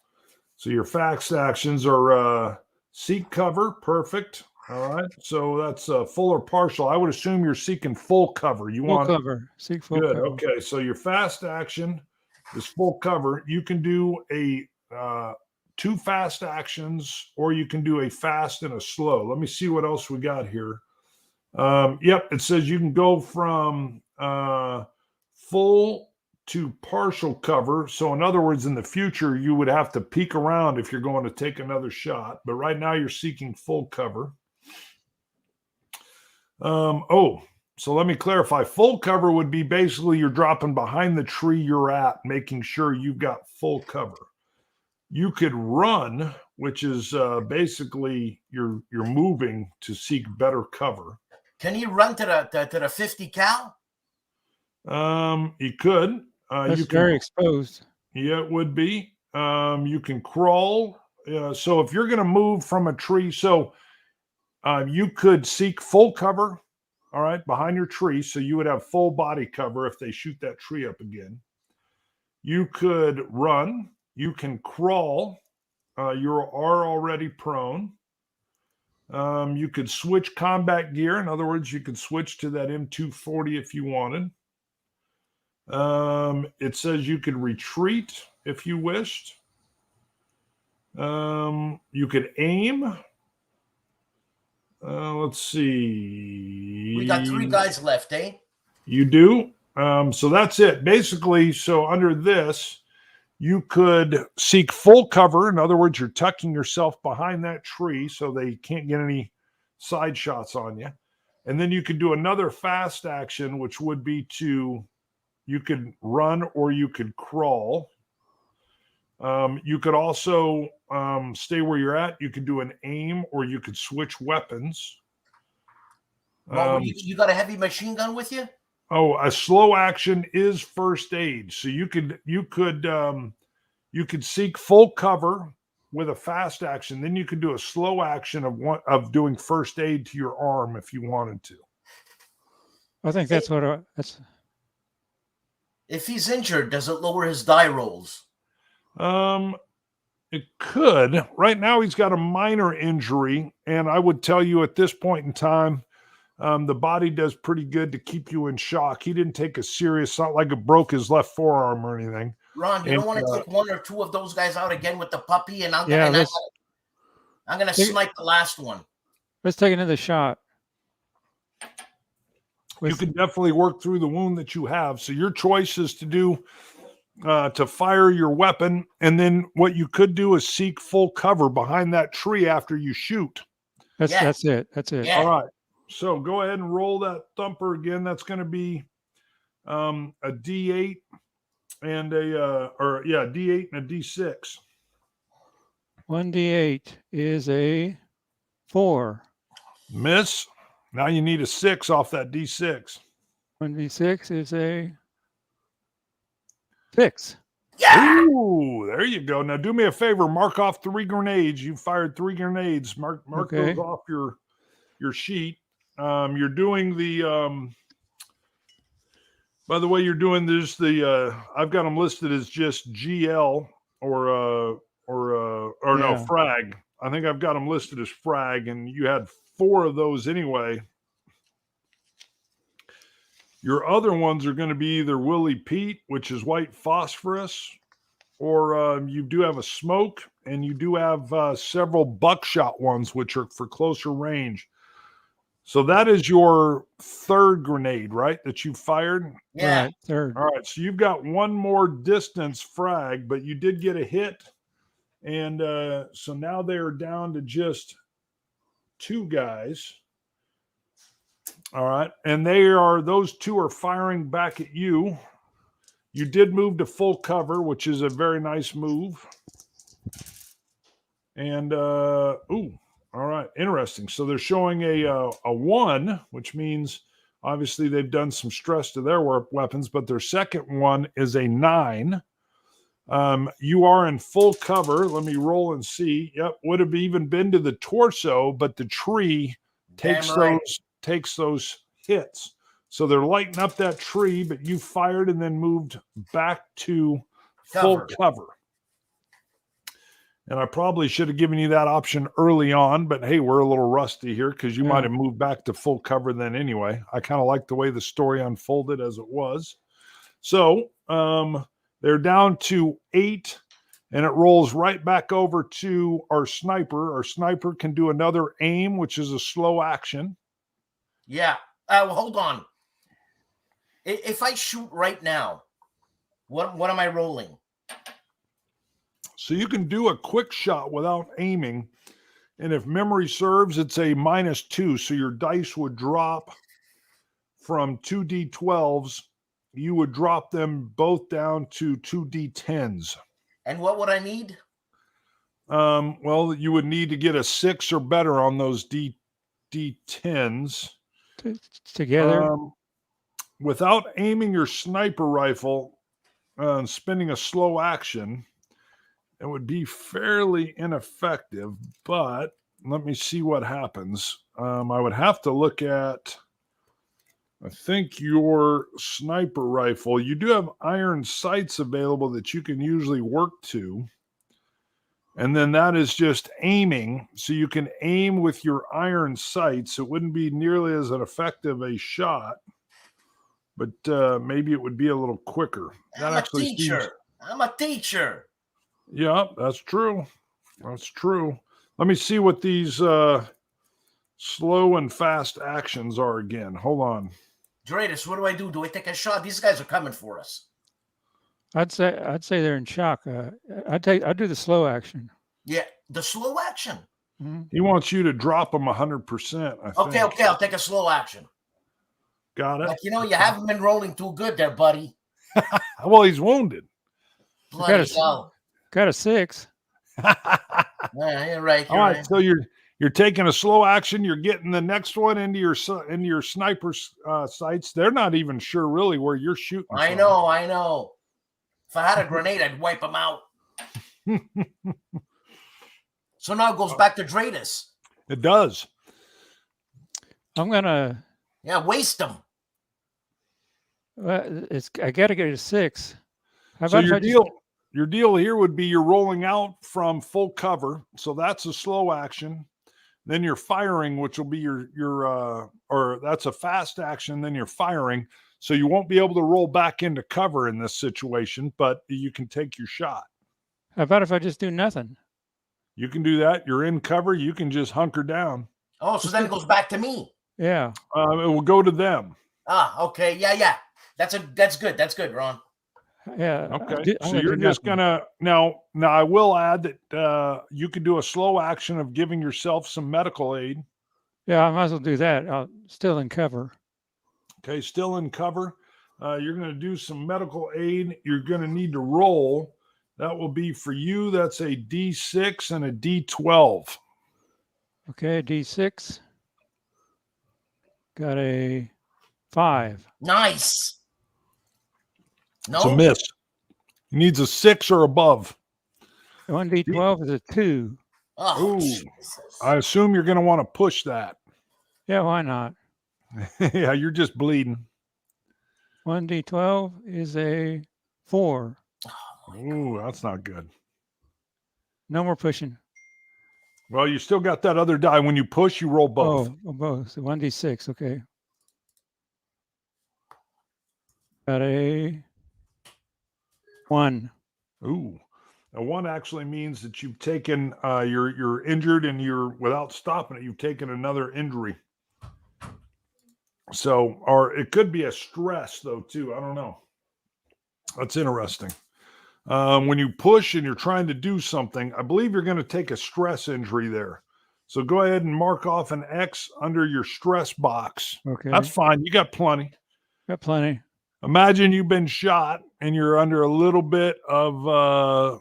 So your fast actions are seek cover. Perfect. All right. So that's full or partial. I would assume you're seeking full cover. You want cover. Seek full good. cover. Okay. So your fast action is full cover. You can do a 2 fast actions, or you can do a fast and a slow. Let me see what else we got here. Yep. It says you can go from full to partial cover. So in other words, in the future, you would have to peek around if you're going to take another shot. But right now you're seeking full cover. So let me clarify. Full cover would be basically you're dropping behind the tree you're at, making sure you've got full cover. You could run, which is basically you're moving to seek better cover. Can you run to the 50 cal? You could. That's you very exposed. Yeah, it would be. You can crawl. So if you're going to move from a tree, so you could seek full cover, all right, behind your tree. So you would have full body cover if they shoot that tree up again. You could run. You can crawl. You are already prone. You could switch combat gear. In other words, you could switch to that M240 if you wanted. It says you could retreat if you wished. You could aim. Let's see. We got 3 guys left, eh? You do. So that's it. Basically, so under this, you could seek full cover. In other words, you're tucking yourself behind that tree so they can't get any side shots on you. And then you could do another fast action, which would be you could run or you could crawl. You could also stay where you're at. You could do an aim, or you could switch weapons. Well, you got a heavy machine gun with you? Oh, a slow action is first aid. So you could seek full cover with a fast action. Then you could do a slow action of doing first aid to your arm if you wanted to. I think that's what that's. If he's injured, does it lower his die rolls? It could. Right now, he's got a minor injury, and I would tell you at this point in time, the body does pretty good to keep you in shock. He didn't take a serious, it's not like it broke his left forearm or anything. Ron, you don't want to take one or two of those guys out again with the puppy, and I'm gonna snipe the last one. Let's take another shot. You can definitely work through the wound that you have. So your choice is to fire your weapon, and then what you could do is seek full cover behind that tree after you shoot. That's it. That's it. Yeah. All right. So go ahead and roll that thumper again. That's going to be a D8 and D8 and a D6. 1d8 is a 4. Miss. Now you need a 6 off that D6. 1d6 is a 6. Yeah. Ooh, there you go. Now do me a favor. Mark off 3 grenades. You fired 3 grenades. Mark Okay. those off your sheet. You're doing the by the way, you're doing this I've got them listed as just GL or no, frag. I think I've got them listed as frag, and you had 4 of those anyway. Your other ones are going to be either Willie Pete, which is white phosphorus, or you do have a smoke, and you do have several buckshot ones, which are for closer range. So that is your 3rd grenade, right, that you fired? Yeah. Right, 3rd. All right, so you've got 1 more distance frag, but you did get a hit. And so now they are down to just 2 guys. All right. And those 2 are firing back at you. You did move to full cover, which is a very nice move. And, all right. Interesting. So they're showing a 1, which means obviously they've done some stress to their weapons, but their second one is a 9. You are in full cover. Let me roll and see. Yep. Would have even been to the torso, but the tree takes those hits. So they're lighting up that tree, but you fired and then moved back to full cover. And I probably should have given you that option early on, but hey, we're a little rusty here because you might have moved back to full cover then anyway. I kind of like the way the story unfolded as it was. So they're down to 8, and it rolls right back over to our sniper. Our sniper can do another aim, which is a slow action. Yeah. Well, hold on. If I shoot right now, what am I rolling? So you can do a quick shot without aiming. And if memory serves, it's a -2. So your dice would drop from 2d12s. You would drop them both down to 2d10s. And what would I need? Well, you would need to get a 6 or better on those D10s. Together? Without aiming your sniper rifle and spending a slow action, it would be fairly ineffective, but let me see what happens. I would have to look at, I think, your sniper rifle. You do have iron sights available that you can usually work to. And then that is just aiming. So you can aim with your iron sights. It wouldn't be nearly as effective a shot, but maybe it would be a little quicker. I'm a teacher. Yeah, that's true. That's true. Let me see what these slow and fast actions are again. Hold on. Dradus, what do I do? Do I take a shot? These guys are coming for us. I'd say they're in shock. I'd do the slow action. Yeah, the slow action. Mm-hmm. He wants you to drop them 100%. I think. Okay, I'll take a slow action. Got it. Like, you haven't been rolling too good there, buddy. Well, he's wounded. Bloody hell. Got a 6. Yeah, you're right. All right, so You're taking a slow action. You're getting the next one into your sniper's sights. They're not even sure really where you're shooting. I know. If I had a grenade, I'd wipe them out. So now it goes back to Dradus. It does. I'm gonna. Waste them. I gotta get a 6. How So about your deal here would be you're rolling out from full cover. So that's a slow action. Then you're firing, which will be or that's a fast action. Then you're firing. So you won't be able to roll back into cover in this situation, but you can take your shot. How about if I just do nothing? You can do that. You're in cover. You can just hunker down. Oh, so then it goes back to me. Yeah. It will go to them. Okay. Yeah. That's good. That's good, Ron. Yeah. Okay. So you're just gonna now. I will add that you could do a slow action of giving yourself some medical aid. Yeah, I might as well do that. I'm still in cover. Okay, still in cover. You're going to do some medical aid. You're going to need to roll. That will be for you. That's a D6 and a D12. Okay, D6. Got a 5. Nice. No, It's a miss. He needs a 6 or above. 1D12 is a 2. Oh, Ooh. Jesus. I assume you're going to want to push that. Yeah, why not? Yeah, you're just bleeding. 1D12 is a 4. Ooh, that's not good. No more pushing. Well, you still got that other die. When you push, you roll both. Oh, both. So 1D6. Okay. Got a 1. Ooh. A 1 actually means that you've taken, you're injured and you're, without stopping it, you've taken another injury. So, or it could be a stress though, too. I don't know. That's interesting. When you push and you're trying to do something, I believe you're going to take a stress injury there. So go ahead and mark off an X under your stress box. Okay. That's fine. You got plenty. Got plenty. Imagine you've been shot and you're under a little bit of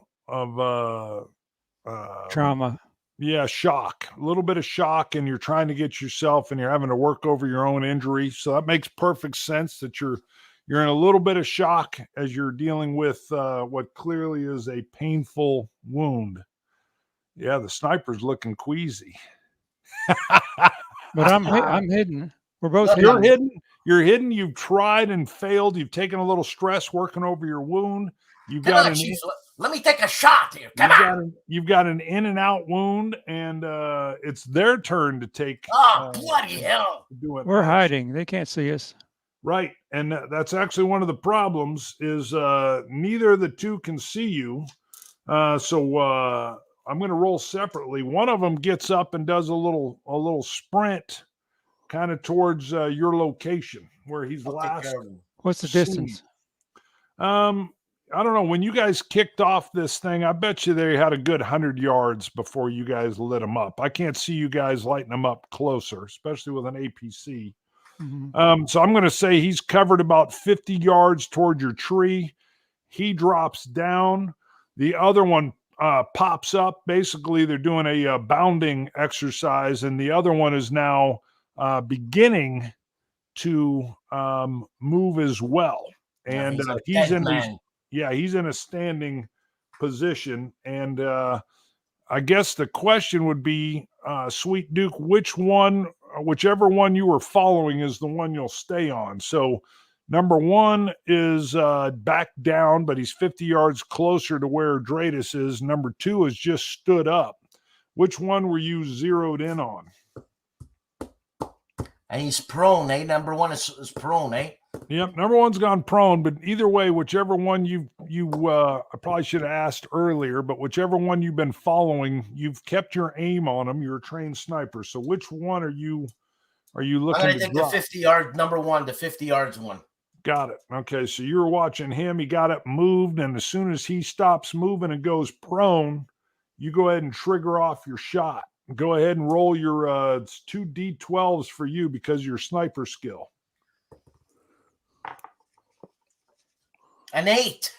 Trauma. Yeah, shock. A little bit of shock, and you're trying to get yourself, and you're having to work over your own injury. So that makes perfect sense that you're in a little bit of shock as you're dealing with what clearly is a painful wound. Yeah, the sniper's looking queasy. But I'm hidden. We're both hidden. You're hidden. You're hidden. You've tried and failed. You've taken a little stress working over your wound. You've Come got on, Chief. Let me take a shot here. Come on. You've got an in and out wound, and it's their turn to take. Oh, bloody hell. We're hiding. They can't see us. Right. And that's actually one of the problems is neither of the two can see you. So I'm going to roll separately. One of them gets up and does a little sprint kind of towards your location where he's last. What's the distance? I don't know. When you guys kicked off this thing, I bet you they had a good 100 yards before you guys lit them up. I can't see you guys lighting them up closer, especially with an APC. Mm-hmm. So I'm going to say he's covered about 50 yards toward your tree. He drops down. The other one pops up. Basically, they're doing a bounding exercise, and the other one is now beginning to move as well. And he's in a standing position. And I guess the question would be, Sweet Duke, whichever one you were following is the one you'll stay on. So number 1 is back down, but he's 50 yards closer to where Dradus is. Number 2 is just stood up. Which one were you zeroed in on? And he's prone, eh? Number 1 is prone, eh? Yep, number 1's gone prone, but either way, whichever one you I probably should have asked earlier, but whichever one you've been following, you've kept your aim on them. You're a trained sniper. So which one are you looking I'm going to take drop? the 50-yard, number 1, the 50 yards one. Got it. Okay, so you were watching him. He got up, moved, and as soon as he stops moving and goes prone, you go ahead and trigger off your shot. Go ahead and roll your it's 2 D12s for you because of your sniper skill. An 8.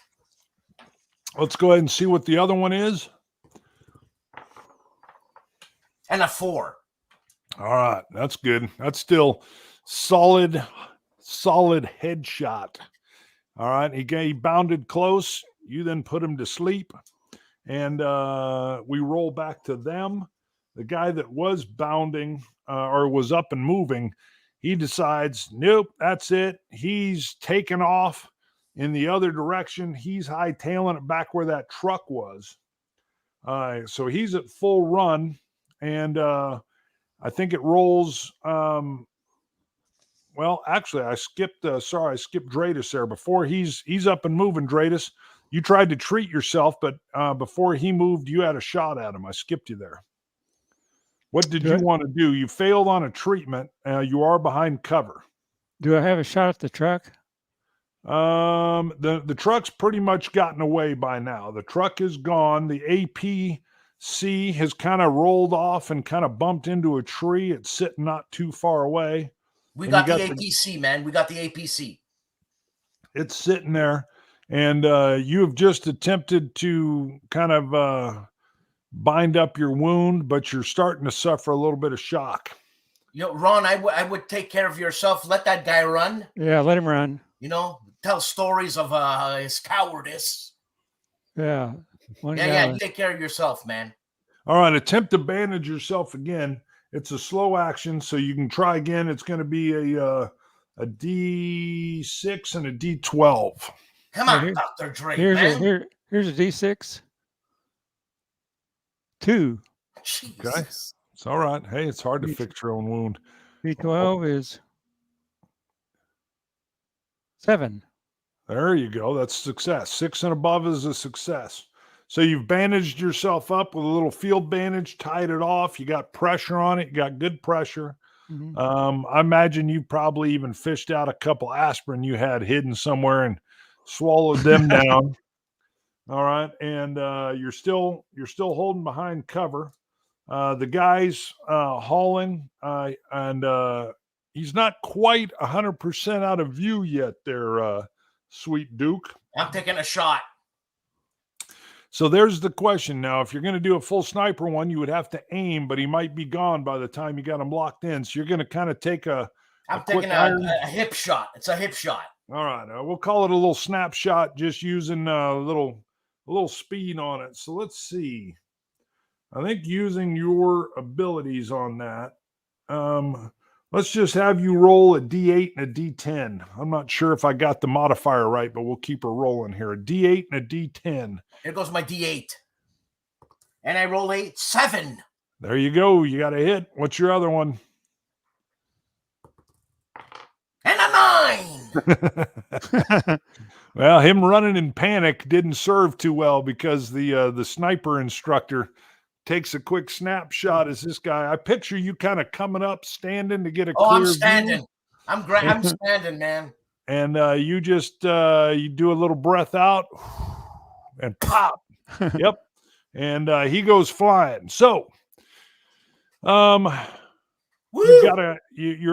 Let's go ahead and see what the other one is. And a 4. All right, that's good. That's still solid headshot. All right, he bounded close. You then put him to sleep, and we roll back to them. The guy that was bounding or was up and moving, he decides, nope, that's it. He's taken off in the other direction. He's hightailing it back where that truck was. So he's at full run, and I think it rolls. Well, actually, I skipped. I skipped Dradus there. Before he's up and moving, Dradus, you tried to treat yourself, but before he moved, you had a shot at him. I skipped you there. What did you want to do? You failed on a treatment. You are behind cover. Do I have a shot at the truck? The truck's pretty much gotten away by now. The truck is gone. The APC has kind of rolled off and kind of bumped into a tree. It's sitting not too far away. We got the APC, man. We got the APC. It's sitting there, and you have just attempted to kind of bind up your wound, but you're starting to suffer a little bit of shock. You know, Ron, I would take care of yourself. Let that guy run. Yeah, let him run. You know, tell stories of his cowardice. Yeah. Yeah, take care of yourself, man. All right, attempt to bandage yourself again. It's a slow action, so you can try again. It's going to be a D6 and a D12. Come on, Dr. Dre, here's a D6. 2. Jesus. Okay. It's all right. Hey, it's hard to fix your own wound. D12 is 7. There you go. That's success. 6 and above is a success. So you've bandaged yourself up with a little field bandage, tied it off. You got pressure on it. You got good pressure. Mm-hmm. I imagine you probably even fished out a couple aspirin you had hidden somewhere and swallowed them down. All right. And you're still holding behind cover. The guy's hauling, and he's not quite 100% out of view yet there, Sweet Duke. I'm taking a shot. So there's the question. Now, if you're going to do a full sniper one, you would have to aim, but he might be gone by the time you got him locked in. So you're going to kind of take I'm taking a hip shot. It's a hip shot. All right. We'll call it a little snapshot, just using a little speed on it. So let's see. I think using your abilities on that, let's just have you roll a D8 and a D10. I'm not sure if I got the modifier right, but we'll keep her rolling here. A D8 and a D10. Here goes my D8. And I roll 7. There you go. You got a hit. What's your other one? And a 9. Well, him running in panic didn't serve too well because the sniper instructor takes a quick snapshot as this guy. I picture you kind of coming up, standing to get a clear I'm standing. view. I'm standing, man. And you just you do a little breath out and pop. Yep. And he goes flying. So you're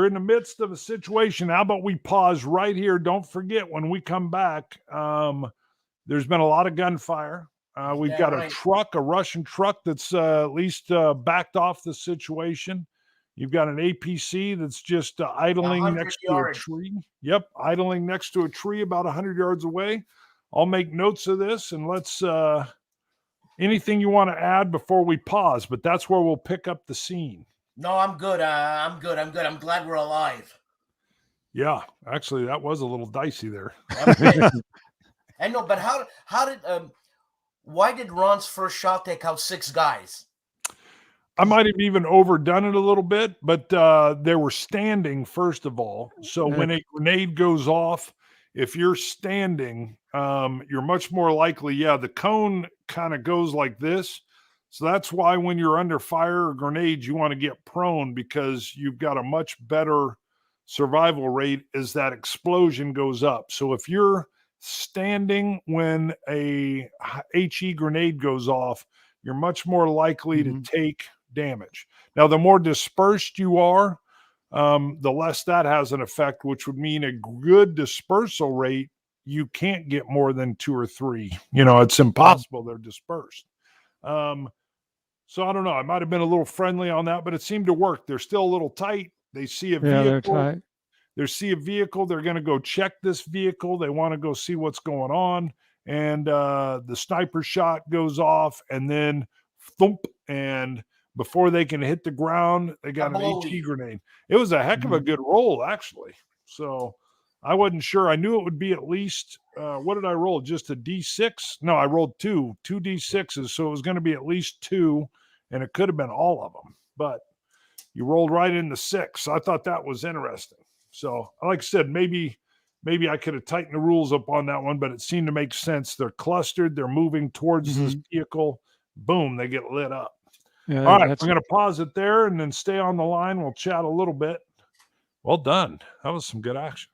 in the midst of a situation. How about we pause right here? Don't forget, when we come back, there's been a lot of gunfire. We've got a Russian truck that's at least backed off the situation. You've got an APC that's just idling next to a tree. Yep, idling next to a tree about 100 yards away. I'll make notes of this, and let's anything you want to add before we pause, but that's where we'll pick up the scene. No, I'm good. I'm good. I'm glad we're alive. Yeah, actually, that was a little dicey there. I know, but why did Ron's first shot take out 6 guys? I might have even overdone it a little bit, but they were standing, first of all. So when a grenade goes off, if you're standing, you're much more likely, the cone kind of goes like this. So that's why when you're under fire or grenades, you want to get prone, because you've got a much better survival rate as that explosion goes up. So if you're standing when a HE grenade goes off, you're much more likely to take damage. Now, the more dispersed you are, the less that has an effect, which would mean a good dispersal rate. You can't get more than 2 or 3. It's impossible. They're dispersed. So I don't know. I might have been a little friendly on that, but it seemed to work. They're still a little tight. They see a Yeah, they're vehicle. tight. They see a vehicle. They're going to go check this vehicle. They want to go see what's going on. And the sniper shot goes off, and then thump. And before they can hit the ground, they got an AT grenade. It was a heck of a good roll, actually. So I wasn't sure. I knew it would be at least, what did I roll? Just a D6? No, I rolled two D6s. So it was going to be at least 2, and it could have been all of them. But you rolled right into 6. So I thought that was interesting. So like I said, maybe I could have tightened the rules up on that one, but it seemed to make sense. They're clustered. They're moving towards this vehicle. Boom, they get lit up. Yeah, all right, we're going to pause it there and then stay on the line. We'll chat a little bit. Well done. That was some good action.